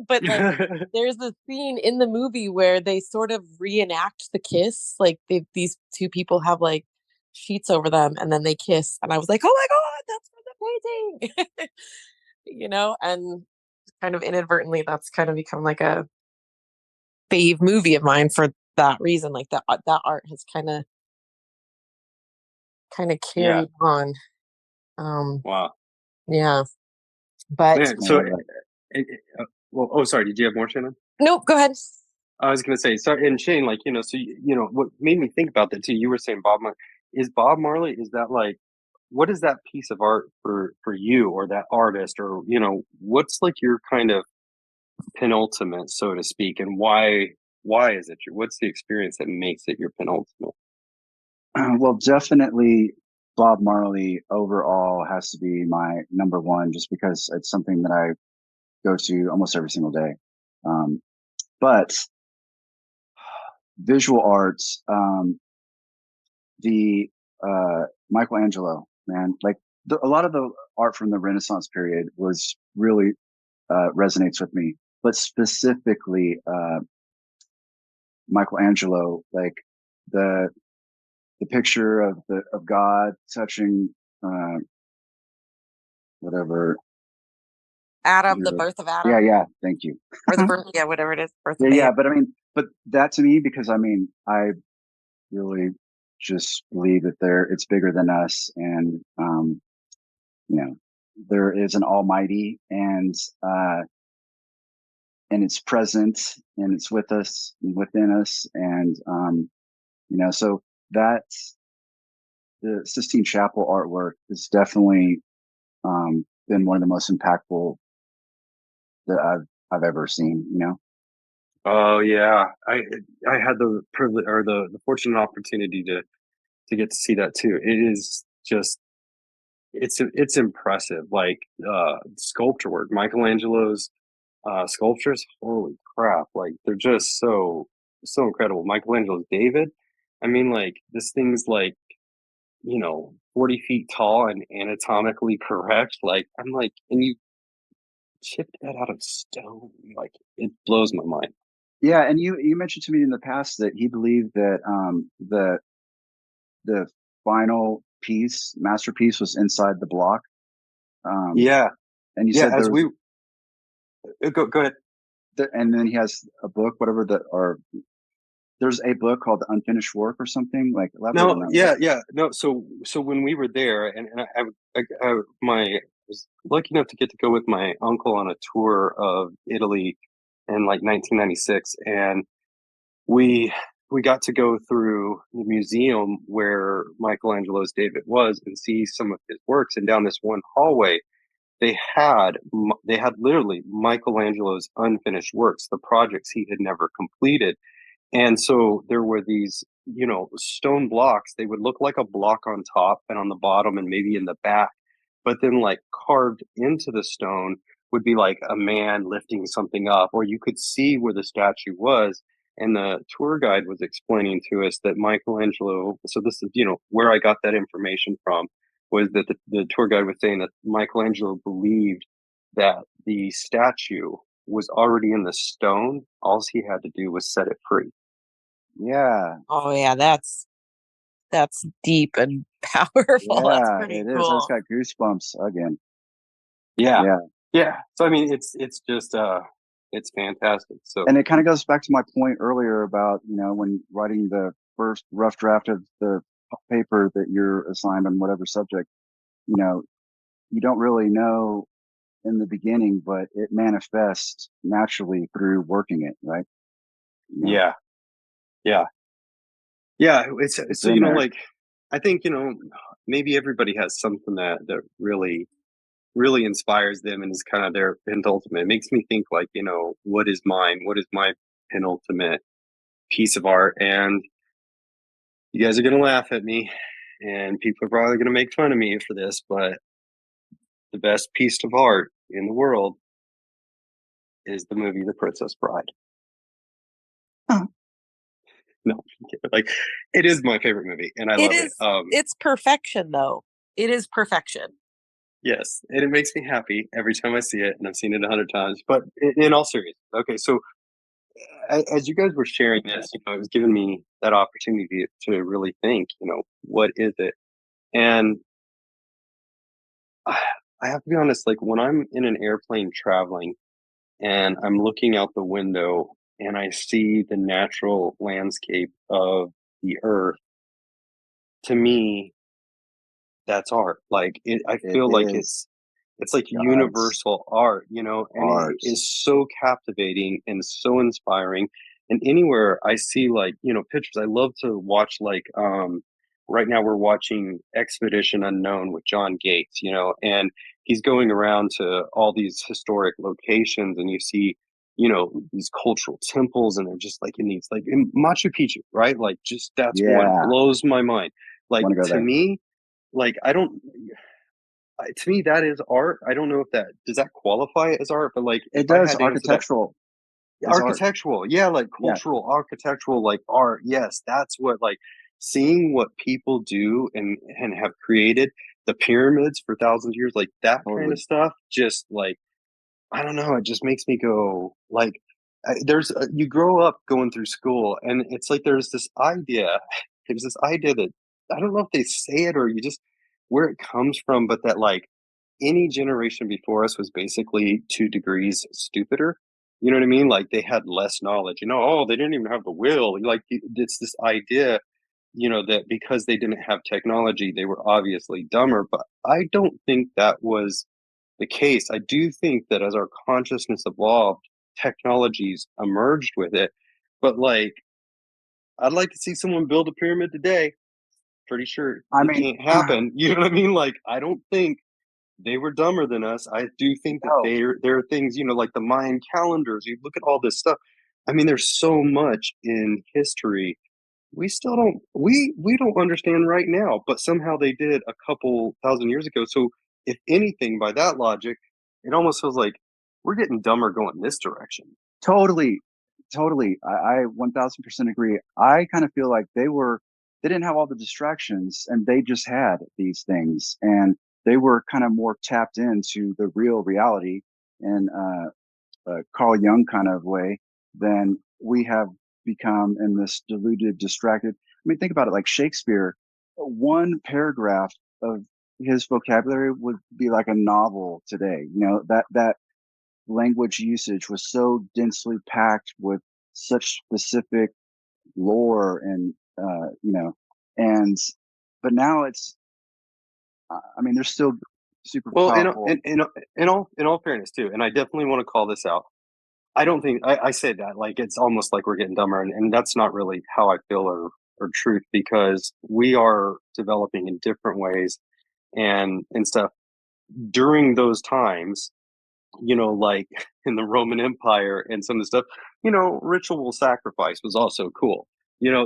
But like, there's a scene in the movie where they sort of reenact the kiss. Like, these two people have like sheets over them and then they kiss. And I was like, oh my God, that's from the painting. And kind of inadvertently, that's kind of become like a fave movie of mine for that reason. Like that art has kind of Yeah. carried on. Um, Wow. yeah. But Man. I So, love that. well, oh, sorry. Did you have more, Shannon? nope, go ahead. I was going to say, sorry. And Shane, like, so, what made me think about that too, you were saying Bob Marley, is that like, what is that piece of art for you or that artist or, what's like your kind of penultimate, so to speak, and why is it what's the experience that makes it your penultimate? Well, definitely Bob Marley overall has to be my number one, just because it's something that I go to almost every single day. But visual arts, the Michelangelo, man, like a lot of the art from the Renaissance period was really resonates with me, but specifically Michelangelo, like the the picture of God touching whatever. Adam, the Your, birth of yeah, Adam, yeah. Thank you. or the birth, yeah, whatever it is, birth Yeah, of man. yeah. But I mean, but that to me, because I mean, I really just believe that it's bigger than us, and you know, there is an Almighty, and it's present, and it's with us and within us, and so that's the Sistine Chapel artwork has definitely been one of the most impactful that I've ever seen. Oh yeah, I had the privilege or the fortunate opportunity to get to see that too. It is just it's impressive. Like sculpture work, Michelangelo's sculptures. Holy crap! Like they're just so incredible. Michelangelo's David. I mean, like this thing's like 40 feet tall and anatomically correct. Like I'm like, and you chipped that out of stone. Like it blows my mind. Yeah, and you mentioned to me in the past that he believed that the final masterpiece, was inside the block. Um, Yeah, and you yeah. said As there was, we go ahead. and then he has a book, whatever or there's a book called The Unfinished Work or something. Like, elaborate No, on that a little yeah, bit. yeah. No, so when we were there, and I was lucky enough to get to go with my uncle on a tour of Italy in like 1996, and we we got to go through the museum where Michelangelo's David was and see some of his works. And down this one hallway, they had literally Michelangelo's unfinished works, the projects he had never completed. And so there were these, stone blocks. They would look like a block on top and on the bottom and maybe in the back. But then, like, carved into the stone would be like a man lifting something up, or you could see where the statue was. And the tour guide was explaining to us that Michelangelo, so this is, where I got that information from, was that the tour guide was saying that Michelangelo believed that the statue was already in the stone. All he had to do was set it free. Yeah, Oh yeah, that's deep and powerful. That's yeah, pretty it is. I just cool. got goosebumps again. Yeah. Yeah, Yeah. So I mean it's just it's fantastic. So and it kind of goes back to my point earlier about when writing the first rough draft of the paper that you're assigned on whatever subject, you know, you don't really know in the beginning, but it manifests naturally through working it, right? You know, yeah. Yeah. Yeah. It's it's so in there. like I think, maybe everybody has something that really inspires them and is kind of their penultimate. It makes me think like, what is mine? What is my penultimate piece of art? And you guys are gonna laugh at me and people are probably gonna make fun of me for this, but the best piece of art in the world is the movie The Princess Bride. Huh. No, like it is my favorite movie, and I It love it. is. It's perfection, though. It is perfection. Yes, and it makes me happy every time I see it, and I've seen it 100 times. But in all seriousness, okay. So as you guys were sharing this, it was giving me that opportunity to really think. What is it? And I have to be honest. Like when I'm in an airplane traveling, and I'm looking out the window, and I see the natural landscape of the earth. To me, that's art. Like I It feel like is it's like God's universal art, and it art. is so captivating and so inspiring. And anywhere I see like, pictures, I love to watch like right now we're watching Expedition Unknown with John Gates, and he's going around to all these historic locations and you see, these cultural temples and they're just like in these like in Machu Picchu, right? Like just that's one Yeah, blows my mind. Like want to go to there. me, like I don't to me that is art. I don't know if that does that qualify as art, but like if It I does. had to answer that, Architectural is art. architectural, yeah, like Yeah, cultural, architectural, like art, yes, that's what like seeing what people do and have created the pyramids for thousands of years, like that kind of totally. stuff. Just like I don't know, it just makes me go like you grow up going through school, and it's like there's this idea that I don't know if they say it or you just where it comes from, but that like any generation before us was basically 2 degrees stupider. You know what I mean? Like they had less knowledge. Oh, they didn't even have the will. Like it's this idea, that because they didn't have technology, they were obviously dumber. But I don't think that was the case. I do think that as our consciousness evolved, technologies emerged with it. But like, I'd like to see someone build a pyramid today. Pretty sure I it mean, can't happen. You know what I mean? Like, I don't think they were dumber than us. I do think that no, there are things, like the Mayan calendars. You look at all this stuff. I mean, there's so much in history we still don't understand right now, but somehow they did a couple thousand years ago. So if anything, by that logic, it almost feels like we're getting dumber going this direction. totally, totally. I 1000% agree. I kind of feel like they didn't have all the distractions and they just had these things and they were kind of more tapped into the real reality in Carl Jung kind of way than we have become in this deluded, distracted. I mean, think about it like Shakespeare, one paragraph of his vocabulary would be like a novel today. That language usage was so densely packed with such specific lore and and but now it's I mean they're still super Well, powerful. in all fairness too, and I definitely want to call this out. I don't think I said that like it's almost like we're getting dumber, and that's not really how I feel or truth because we are developing in different ways and stuff during those times. Like in the Roman Empire and some of the stuff, ritual sacrifice was also cool.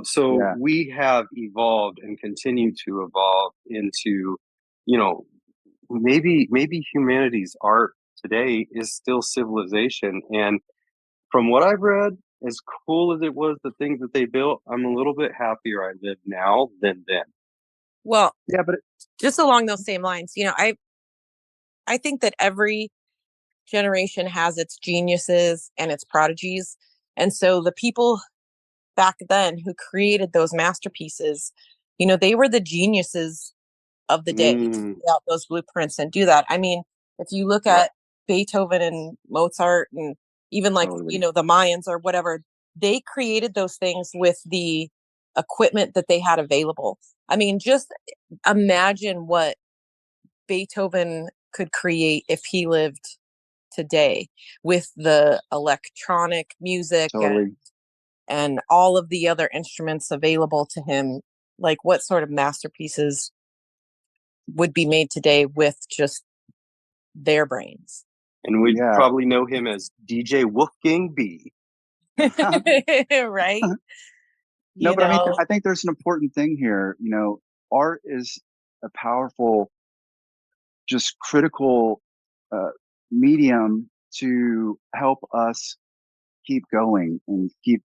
So Yeah, we have evolved and continue to evolve into, you know, maybe humanity's art today is still civilization. And from what I've read, as cool as it was, the things that they built, I'm a little bit happier I live now than then. Well, yeah, but just along those same lines, I think that every generation has its geniuses and its prodigies. And so the people back then who created those masterpieces, they were the geniuses of the day to Mm, lay out those blueprints and do that. I mean, if you look right. at Beethoven and Mozart and even like, totally. the Mayans or whatever, they created those things with the equipment that they had available. I mean, just imagine what Beethoven could create if he lived today with the electronic music Totally. and all of the other instruments available to him. Like, what sort of masterpieces would be made today with just their brains? And we'd Yeah. probably know him as DJ Wolfgang B. Right? No, You but I mean, know, I think there's an important thing here. Art is a powerful, just critical uh, medium to help us keep going and keep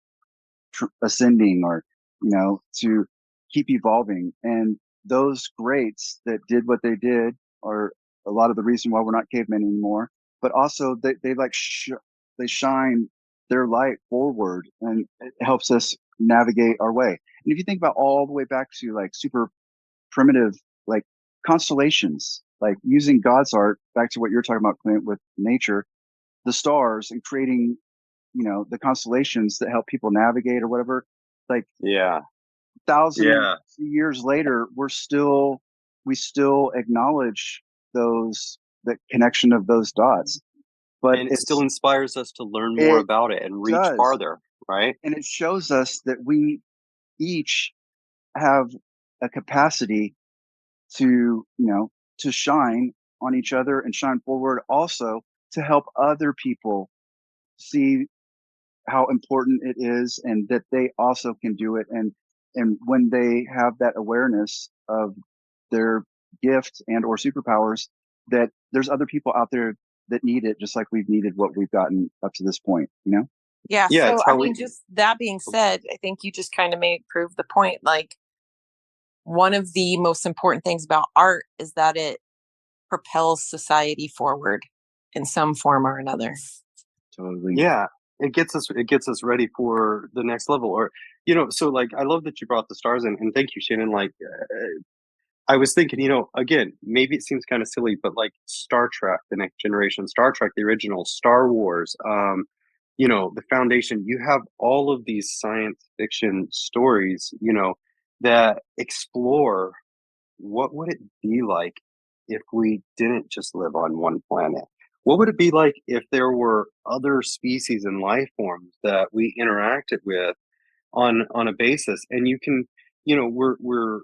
ascending or, to keep evolving. And those greats that did what they did are a lot of the reason why we're not cavemen anymore. But also they like, they shine their light forward and it helps us navigate our way. And if you think about all the way back to like super primitive, like constellations, like using God's art back to what you're talking about, Clint, with nature, the stars and creating, the constellations that help people navigate or whatever, like Yeah, thousand yeah. years later, we still acknowledge the connection of those dots. But And it still inspires us to learn more it about it and reach does. farther, right? And it shows us that we each have a capacity to, to shine on each other and shine forward also to help other people see how important it is and that they also can do it. And when they have that awareness of their gift and or superpowers, that there's other people out there that need it just like we've needed what we've gotten up to this point. yeah. Yeah, So, it's I how mean, we. just that being said, I think you just kind of made prove the point. Like, one of the most important things about art is that it propels society forward in some form or another. Totally. Yeah, it gets us ready for the next level, or so like I love that you brought the stars in, and thank you, Shannon. Like I was thinking, again, maybe it seems kind of silly, but like Star Trek, The Next Generation, Star Trek, the original, Star Wars, The Foundation, you have all of these science fiction stories, that explore what would it be like if we didn't just live on one planet? What would it be like if there were other species and life forms that we interacted with on a basis? And you can, we're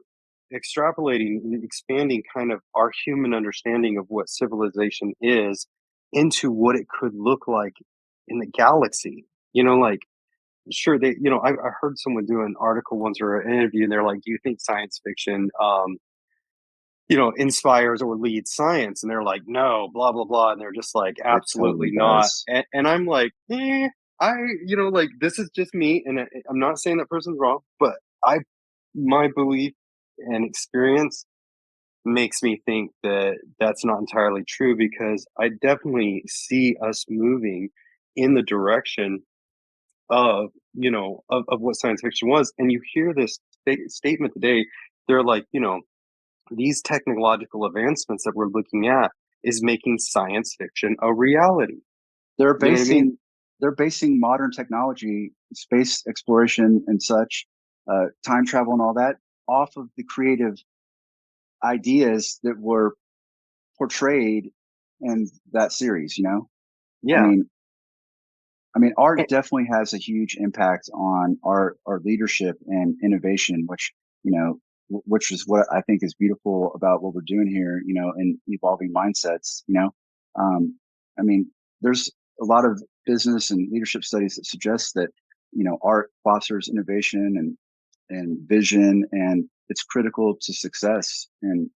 extrapolating and expanding kind of our human understanding of what civilization is into what it could look like in the galaxy. Like sure they, I heard someone do an article once or an interview, and they're like, "Do you think science fiction?" Inspires or leads science. And they're like, no, blah, blah, blah. And they're just like, It totally absolutely not. does. And I'm like, I, like, this is just me. And I'm not saying that person's wrong, but my belief and experience makes me think that that's not entirely true, because I definitely see us moving in the direction of, of what science fiction was. And you hear this statement today, they're like, these technological advancements that we're looking at is making science fiction a reality. They're You know what I mean? basing they're basing modern technology, space exploration and such, time travel and all that off of the creative ideas that were portrayed in that series. I Yeah. mean, art Eh, definitely has a huge impact on our leadership and innovation, which which is what I think is beautiful about what we're doing here. And evolving mindsets. I mean, there's a lot of business and leadership studies that suggest that art fosters innovation and vision, and it's critical to success. And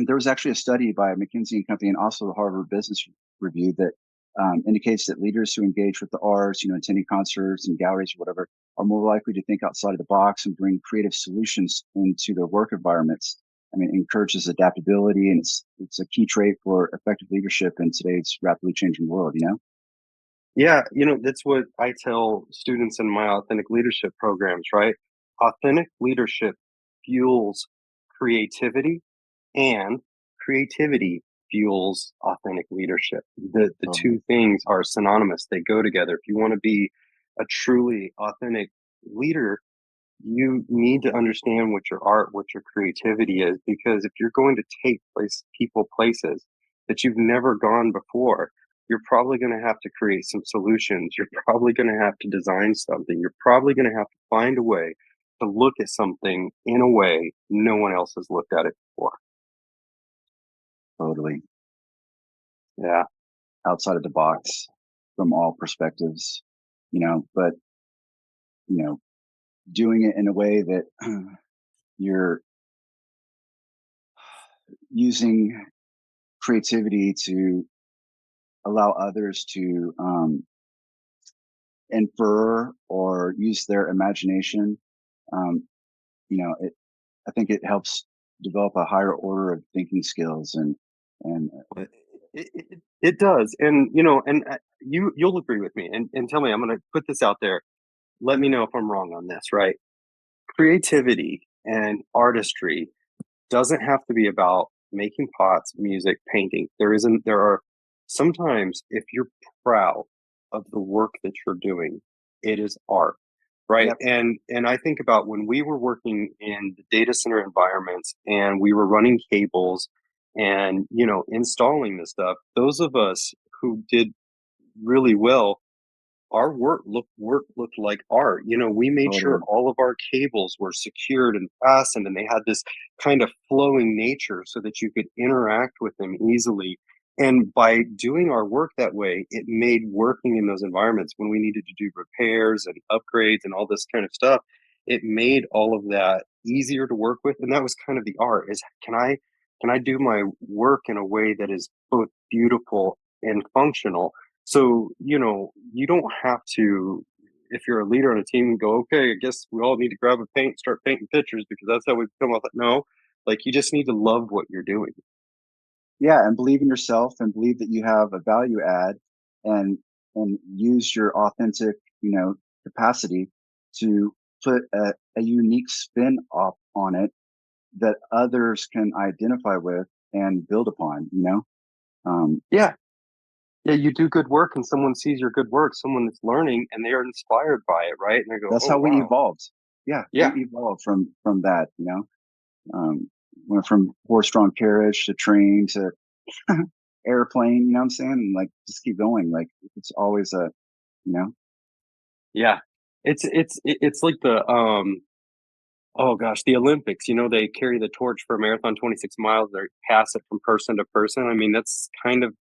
there was actually a study by McKinsey and Company and also the Harvard Business Review that indicates that leaders who engage with the arts, attending concerts and galleries or whatever, are more likely to think outside of the box and bring creative solutions into their work environments. I mean, it encourages adaptability, and it's a key trait for effective leadership in today's rapidly changing world. yeah, that's what I tell students in my authentic leadership programs, right? Authentic leadership fuels creativity, and creativity fuels authentic leadership. The Totally. two things are synonymous. They go together. If you want to be a truly authentic leader, you need to understand what your art, what your creativity is, because if you're going to take people places that you've never gone before, you're probably going to have to create some solutions. You're probably going to have to design something. You're probably going to have to find a way to look at something in a way no one else has looked at it before. Totally. Yeah. Outside of the box from all perspectives, but, you know, doing it in a way that you're using creativity to allow others to infer or use their imagination. Um, I think it helps develop a higher order of thinking skills and It does. And, you'll agree with me, and tell me, I'm going to put this out there. Let me know if I'm wrong on this, right? Creativity and artistry doesn't have to be about making pots, music, painting. There are sometimes, if you're proud of the work that you're doing, it is art, right? yep, And I think about when we were working in the data center environments and we were running cables and, installing this stuff, those of us who did really well, our work looked like art. We made sure totally. all of our cables were secured and fastened, and they had this kind of flowing nature so that you could interact with them easily. And by doing our work that way, it made working in those environments when we needed to do repairs and upgrades and all this kind of stuff, it made all of that easier to work with. And that was kind of the art, is can I do my work in a way that is both beautiful and functional? So, you don't have to, if you're a leader on a team, go, okay, I guess we all need to grab a paint, start painting pictures because that's how we come up. No, like, you just need to love what you're doing. Yeah, and believe in yourself and believe that you have a value add, and use your authentic, capacity to put a unique spin up on it that others can identify with and build upon, Um, Yeah. Yeah, you do good work and someone sees your good work, someone that's learning and they are inspired by it, right? And they go, that's "Oh, how we wow." evolved. Yeah, we Yeah. evolved from that, Um, went from horse-drawn carriage to train to airplane, you know what I'm saying? And like just keep going. Like it's always a, you know, Yeah. It's like the oh gosh, the Olympics, they carry the torch for a marathon 26 miles, they pass it from person to person. I mean, that's kind of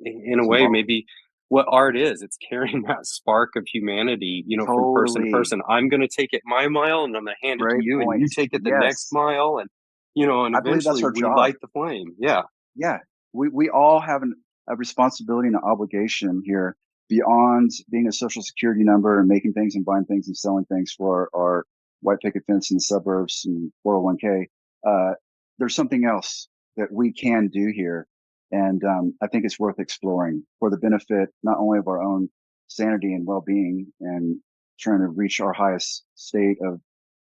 in a way symbolic. maybe what art is. It's carrying that spark of humanity, from person to Totally. person. I'm going to take it my mile and I'm going to hand it to Great you and point. you take it the next Yes. mile and I believe that's eventually our we job. light the flame. Yeah. Yeah, we all have a responsibility and an obligation here beyond being a social security number and making things and buying things and selling things for our white picket fence in the suburbs and 401k. There's something else that we can do here. And I think it's worth exploring for the benefit not only of our own sanity and well-being and trying to reach our highest state of,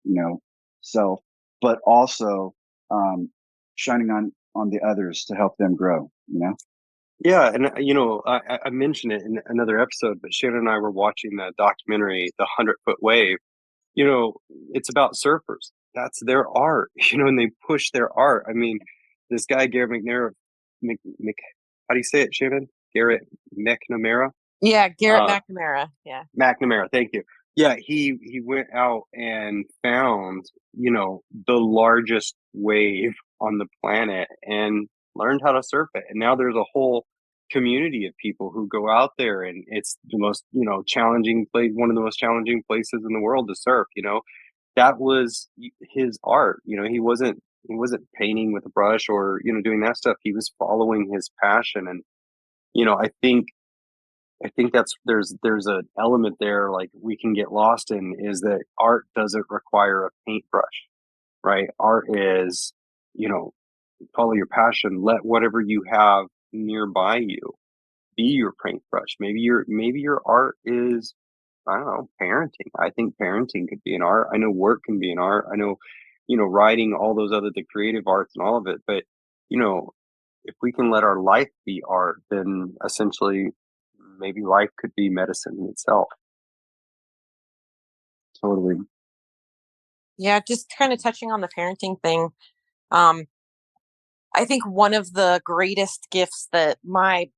you know, self, but also um, shining on the others to help them grow. Yeah, and I mentioned it in another episode, but Shannon and I were watching the documentary, The 100-Foot Wave. You know, it's about surfers. That's their art, and they push their art. I mean, this guy Garrett McNair, how do you say it, Shannon? Garrett McNamara. Yeah, Garrett Uh, McNamara. Yeah. McNamara, thank you. Yeah, he went out and found, the largest wave on the planet and learned how to surf it. And now there's a whole community of people who go out there and it's the most, challenging place, one of the most challenging places in the world to surf, That was his art. He wasn't painting with a brush or, doing that stuff. He was following his passion and you know, I think that's there's an element there like we can get lost in is that art doesn't require a paintbrush, right? Art is, you know, follow your passion, let whatever you have nearby you be your paintbrush. Maybe your art is, I don't know, parenting. I think parenting could be an art. I know work can be an art. I know, writing, all those other the creative arts and all of it. But, you know, if we can let our life be art, then essentially maybe life could be medicine in itself. Totally. Yeah, just kind of touching on the parenting thing. Um, I think one of the greatest gifts that my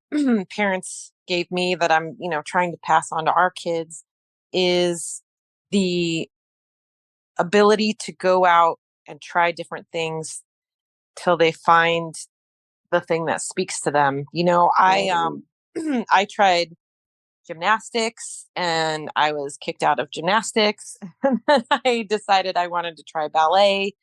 parents gave me that I'm, trying to pass on to our kids is the ability to go out and try different things till they find the thing that speaks to them. Totally. I tried gymnastics and I was kicked out of gymnastics. And then I decided I wanted to try ballet.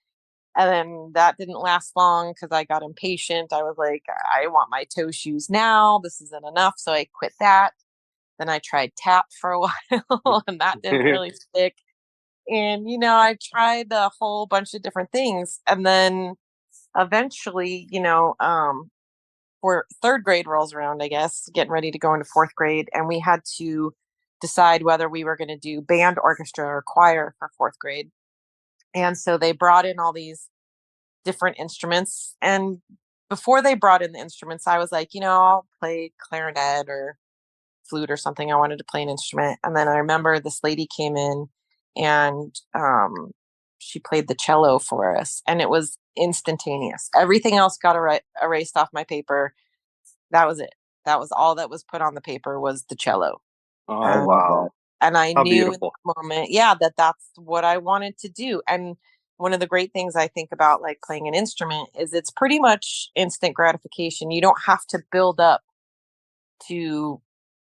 And then that didn't last long because I got impatient. I was like, I want my toe shoes now. This isn't enough. So I quit that. Then I tried tap for a while and that didn't really stick. And, I tried a whole bunch of different things. And then eventually, for third grade rolls around, I guess, getting ready to go into fourth grade. And we had to decide whether we were going to do band, orchestra, or choir for fourth grade. And so they brought in all these different instruments. And before they brought in the instruments, I was like, I'll play clarinet or flute or something. I wanted to play an instrument. And then I remember this lady came in and she played the cello for us. And it was instantaneous. Everything else got erased off my paper. That was it. That was all that was put on the paper was the cello. I Oh, And love that. wow. and I How knew in beautiful. that moment, yeah, that that's what I wanted to do. And one of the great things I think about like playing an instrument is it's pretty much instant gratification. You don't have to build up to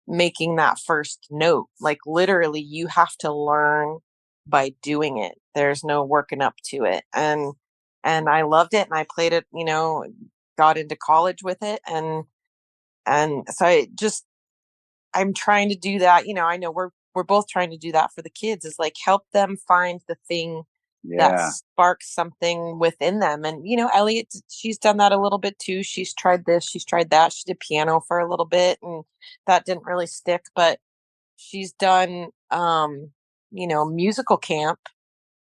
making that first note. Like literally you have to learn by doing it. There's no working up to it. And I loved it and I played it, got into college with it and so I'm trying to do that. I know we're both trying to do that for the kids is like help them find the thing that Yeah. sparks something within them. And Elliot, she's done that a little bit too. She's tried this, she's tried that. She did piano for a little bit and that didn't really stick, but she's done musical camp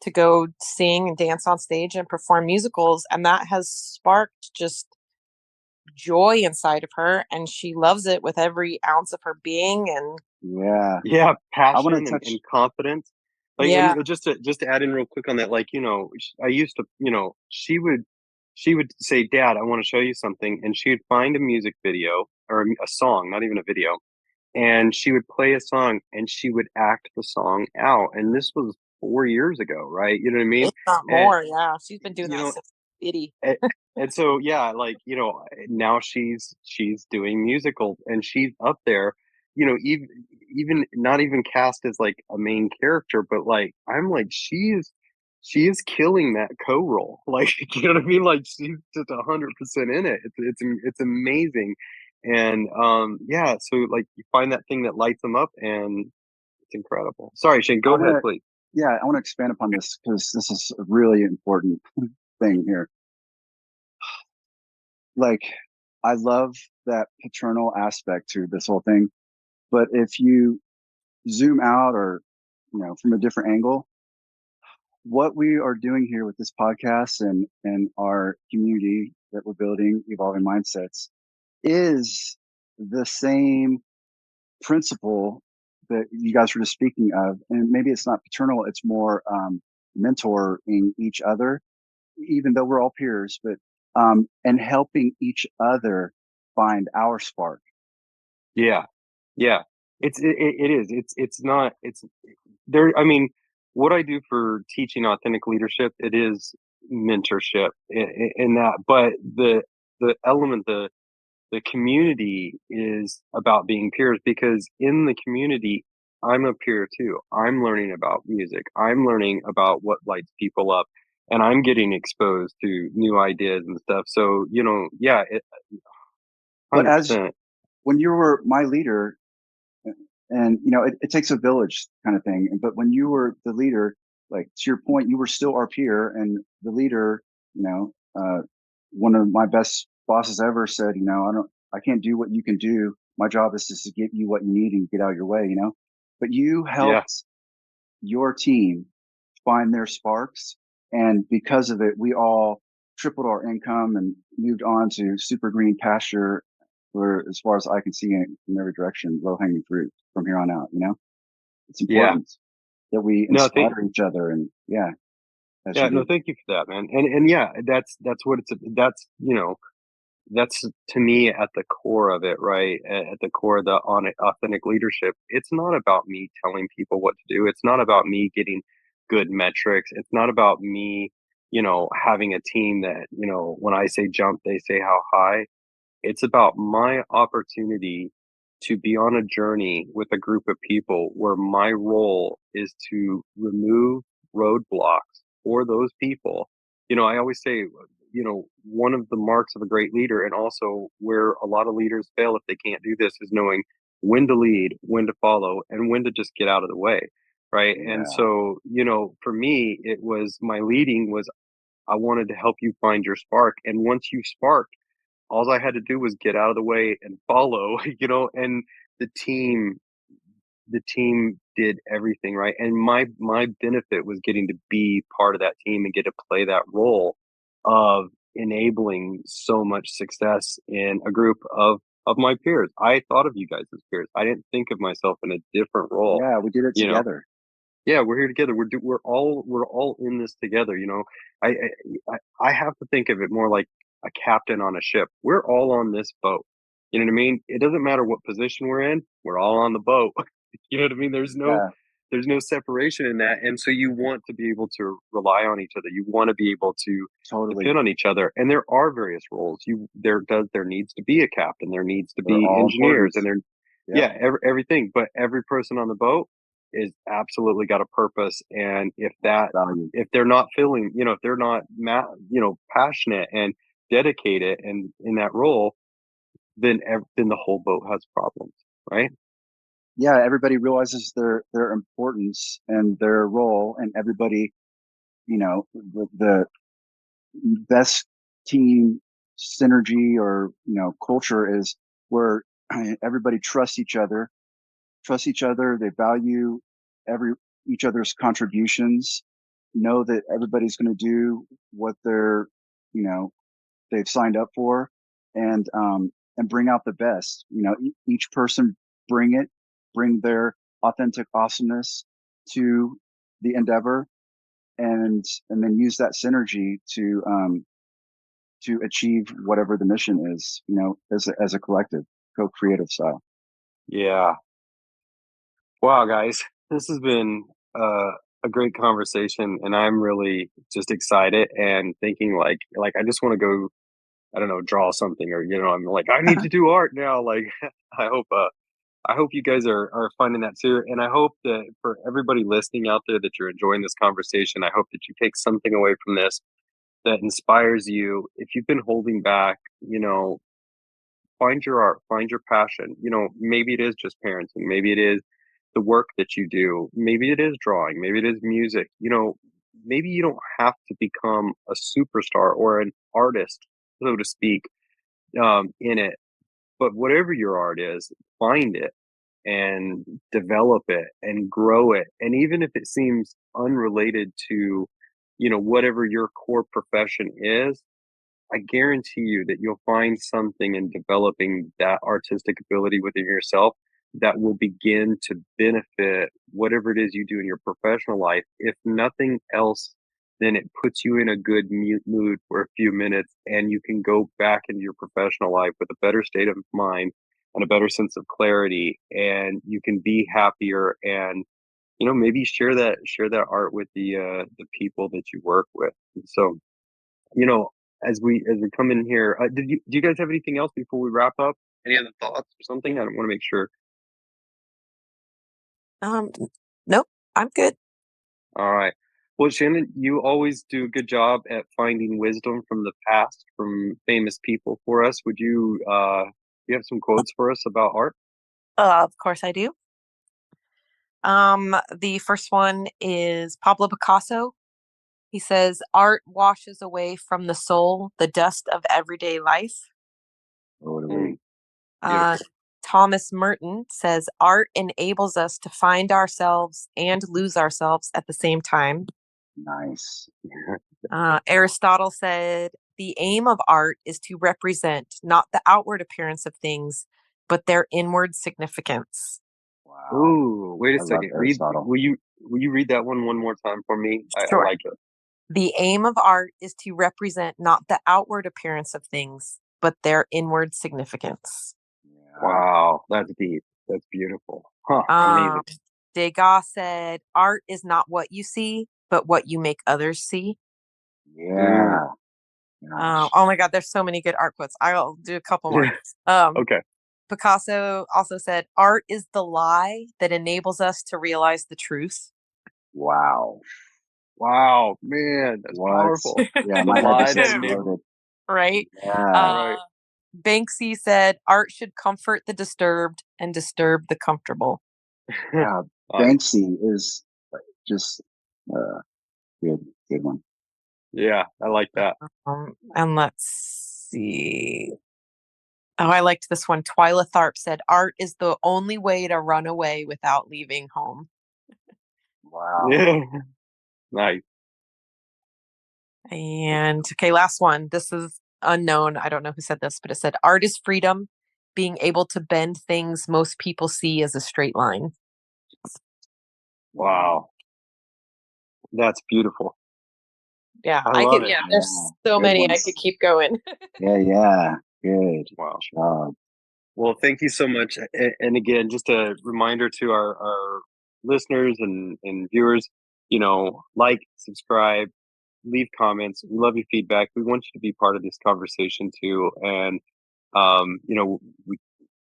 to go sing and dance on stage and perform musicals. And that has sparked just joy inside of her. And she loves it with every ounce of her being. And Yeah. Yeah, I want passion to touch. and confidence. Like, yeah, and just to add in real quick on that, like, I used to, she would say, "Dad, I want to show you something," and she would find a music video or a song, not even a video, and she would play a song and she would act the song out. And this was 4 years ago, right? You know what I mean? if not And more. Yeah. She's been doing you that know, since itty. and, and so yeah, like, now she's doing musicals and she's up there, even not even cast as like a main character, but like I'm like she is killing that co-role. Like, you know what I mean? Like, she's just 100% in it. It's amazing. And yeah, so like you find that thing that lights them up and it's incredible. Sorry, Shane, I go want ahead, to. please. Yeah, I want to expand upon this because this is a really important thing here. Like, I love that paternal aspect to this whole thing, but if you zoom out or from a different angle, what we are doing here with this podcast and our community that we're building, evolving mindsets, is the same principle that you guys were just speaking of. And maybe it's not paternal, it's more mentoring each other, even though we're all peers, but and helping each other find our spark. Yeah. Yeah. It is. It's not it's there. I mean, what I do for teaching authentic leadership, it is mentorship in that, but the element, the community is about being peers, because in the community, I'm a peer too. I'm learning about music. I'm learning about what lights people up, and I'm getting exposed to new ideas and stuff. So, yeah, But as 100%. when you were my leader, and it takes a village kind of thing. But when you were the leader, like to your point, you were still our peer and the leader. You know, one of my best bosses ever said, I can't do what you can do. My job is just to get you what you need and get out of your way. But you Yeah. helped your team find their sparks, and because of it, we all tripled our income and moved on to super green pasture where, as far as I can see in every direction, low hanging fruit from here on out. It's Yeah. important that we No, inspire each other, and yeah, as yeah, you no, do. thank you for that, man. And yeah, that's what that's to me at the core of it, right? At the core of the on authentic leadership. It's not about me telling people what to do. It's not about me getting good metrics. It's not about me, having a team that, when I say jump, they say how high. It's about my opportunity to be on a journey with a group of people where my role is to remove roadblocks for those people. I always say, one of the marks of a great leader, and also where a lot of leaders fail if they can't do this, is knowing when to lead, when to follow, and when to just get out of the way. Right. And Yeah, so, for me, it was my leading was I wanted to help you find your spark. And once you spark, all I had to do was get out of the way and follow, and the team the team did everything right. And my benefit was getting to be part of that team and get to play that role of enabling so much success in a group of my peers. I thought of you guys as peers. I didn't think of myself in a different role, yeah, we did it you know. together. Yeah, we're here together. We're all in this together. I have to think of it more like a captain on a ship. We're all on this boat. You know what I mean? It doesn't matter what position we're in. We're all on the boat. You know what I mean? Yeah, There's no separation in that. And so you want to be able to rely on each other. You want to be able to totally. depend on each other. And there are various roles. There needs to be a captain. There needs to They're be all engineers, important. and Yep, yeah, everything. But every person on the boat is absolutely got a purpose. And value. if they're not feeling, if they're not passionate and dedicated and in that role, then the whole boat has problems, right? Yeah, everybody realizes their importance and their role, and everybody, the best team synergy or culture is where everybody trusts each other, they value every each other's contributions, know that everybody's going to do what they're, you know, they've signed up for, and bring out the best. Each person bring their authentic awesomeness to the endeavor, and then use that synergy to achieve whatever the mission is. As a collective, co-creative style. Yeah. Wow, guys, this has been uh, a great conversation, and I'm really just excited and thinking like I just want to go, I don't know, draw something, or I'm like, I need to do art now. Like, I hope I hope you guys are finding that too, and I hope that for everybody listening out there that you're enjoying this conversation. I hope that you take something away from this that inspires you. If you've been holding back, find your art, find your passion. Maybe it is just parenting, maybe it is the work that you do, maybe it is drawing, maybe it is music. Maybe you don't have to become a superstar or an artist, so to speak, in it. But whatever your art is, find it and develop it and grow it. And even if it seems unrelated to, whatever your core profession is, I guarantee you that you'll find something in developing that artistic ability within yourself that will begin to benefit whatever it is you do in your professional life. If nothing else, then it puts you in a good mood for a few minutes, and you can go back into your professional life with a better state of mind and a better sense of clarity, and you can be happier, and maybe share that art with the people that you work with. So, you know, as we come in here, do you guys have anything else before we wrap up? Any other thoughts or something? I want to make sure. Um, nope, I'm good. All right. Well, Shannon, you always do a good job at finding wisdom from the past, from famous people for us. Would you have some quotes for us about art? Of course I do. The first one is Pablo Picasso. He says, "Art washes away from the soul the dust of everyday life." Mm, Totally. Uh, beautiful. Thomas Merton says, "Art enables us to find ourselves and lose ourselves at the same time." Nice. Aristotle said, "The aim of art is to represent not the outward appearance of things, but their inward significance." Wow. Ooh, wait a I love second. Read. Aristotle. Will you read that one more time for me? I Sure. like it. The aim of art is to represent not the outward appearance of things, but their inward significance. Yeah. Wow, that's deep. That's beautiful. Huh, Um, amazing. Degas said, "Art is not what you see, but what you make others see." Mm. Yeah. Gosh. Oh my God, there's so many good art quotes. I'll do a couple more. Um, Okay. Picasso also said, "Art is the lie that enables us to realize the truth." Wow. Wow, man, that's What? powerful. Yeah, The my head lie just that enables. exploded. Right? Yeah. Uh, Right. Banksy said, "Art should comfort the disturbed and disturb the comfortable." Yeah. Nice. Banksy is just uh good one. Yeah, I like that. And let's see. Oh, I liked this one. Twyla Tharp said, "Art is the only way to run away without leaving home." Wow. Yeah, nice. And okay, last one. This is unknown. I don't know who said this, but it said, "Art is freedom, being able to bend things most people see as a straight line." Wow, that's beautiful. Yeah, I I love could, it. yeah, Yeah. there's so Good many I could ones. keep going. Yeah, yeah. Good Wow. job. Well, thank you so much. And again, just a reminder to our listeners and viewers, like, subscribe, leave comments. We love your feedback. We want you to be part of this conversation too. And, we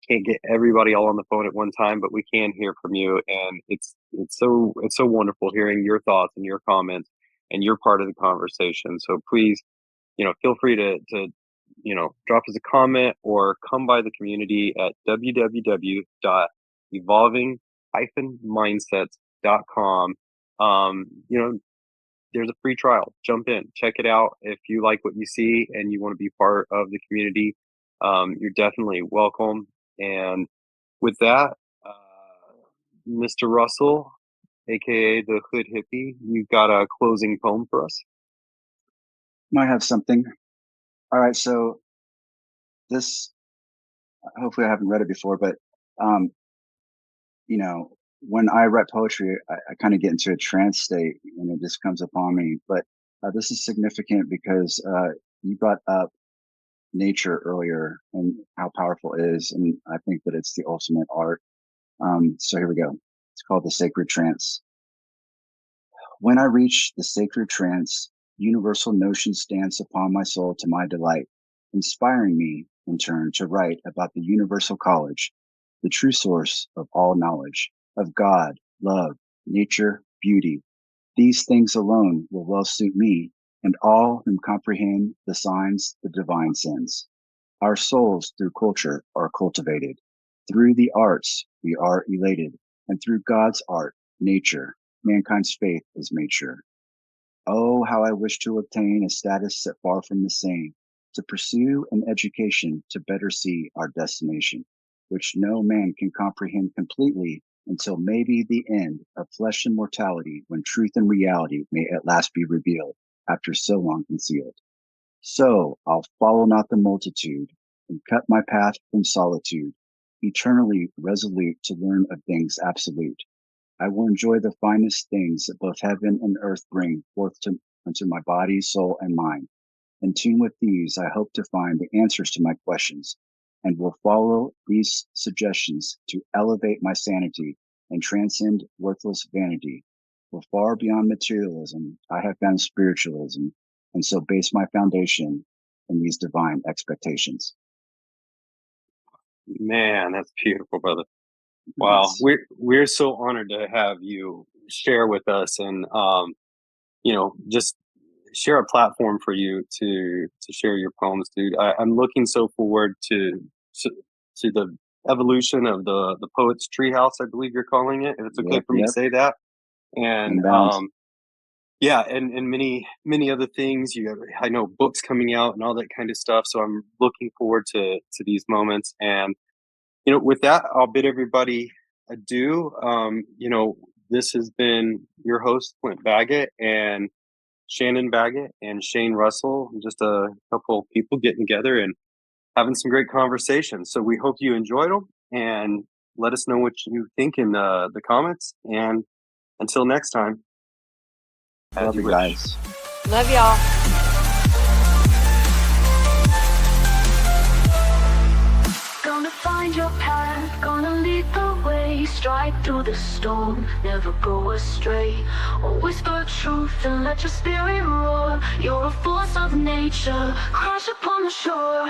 can't get everybody all on the phone at one time, but we can hear from you. And it's so wonderful hearing your thoughts and your comments, and you're part of the conversation. So please, feel free to drop us a comment or come by the community at www.evolving-mindsets.com. Um, you know, there's a free trial. Jump in, check it out. If you like what you see and you want to be part of the community, you're definitely welcome. And with that, Mr. Russell, aka the Hood Hippie, you got a closing poem for us? Might have something. All right, so this, hopefully I haven't read it before, but um, you know, when I write poetry, I kind of get into a trance state and it just comes upon me. But this is significant because you brought up nature earlier and how powerful it is, and I think that it's the ultimate art. So here we go. It's called the sacred trance. When I reach the sacred trance, universal notions dance upon my soul to my delight, inspiring me, in turn, to write about the universal college, the true source of all knowledge, of God, love, nature, beauty. These things alone will well suit me and all whom comprehend the signs the divine sends. Our souls through culture are cultivated. Through the arts we are elated, and through God's art, nature, mankind's faith is made sure. Oh, how I wish to obtain a status set far from the same, to pursue an education to better see our destination, which no man can comprehend completely until maybe the end of flesh and mortality, when truth and reality may at last be revealed after so long concealed. So I'll follow not the multitude and cut my path from solitude, eternally resolute to learn of things absolute. I will enjoy the finest things that both heaven and earth bring forth unto my body, soul, and mind. In tune with these, I hope to find the answers to my questions and will follow these suggestions to elevate my sanity and transcend worthless vanity. For far beyond materialism, I have found spiritualism, and so base my foundation in these divine expectations. Man, that's beautiful, brother. Wow, Yes. we're so honored to have you share with us, and just share a platform for you to share your poems, dude. I'm looking so forward to, to the evolution of the poet's treehouse, I believe you're calling it, if it's okay Yep. for me to Yep. say that. And Inbound. yeah, and many other things. You have, I know, books coming out and all that kind of stuff. So I'm looking forward to these moments. And with that, I'll bid everybody adieu. This has been your host, Clint Baggett, and Shannon Baggett and Shane Russell, just a couple of people getting together and having some great conversations. So we hope you enjoyed them, and let us know what you think in the comments. And until next time, as Love you you wish. guys. Love y'all. Gonna find your path, gonna lead the way, strike through the storm, never go astray. Always the truth and let your spirit roar. You're a force of nature, crash upon the shore.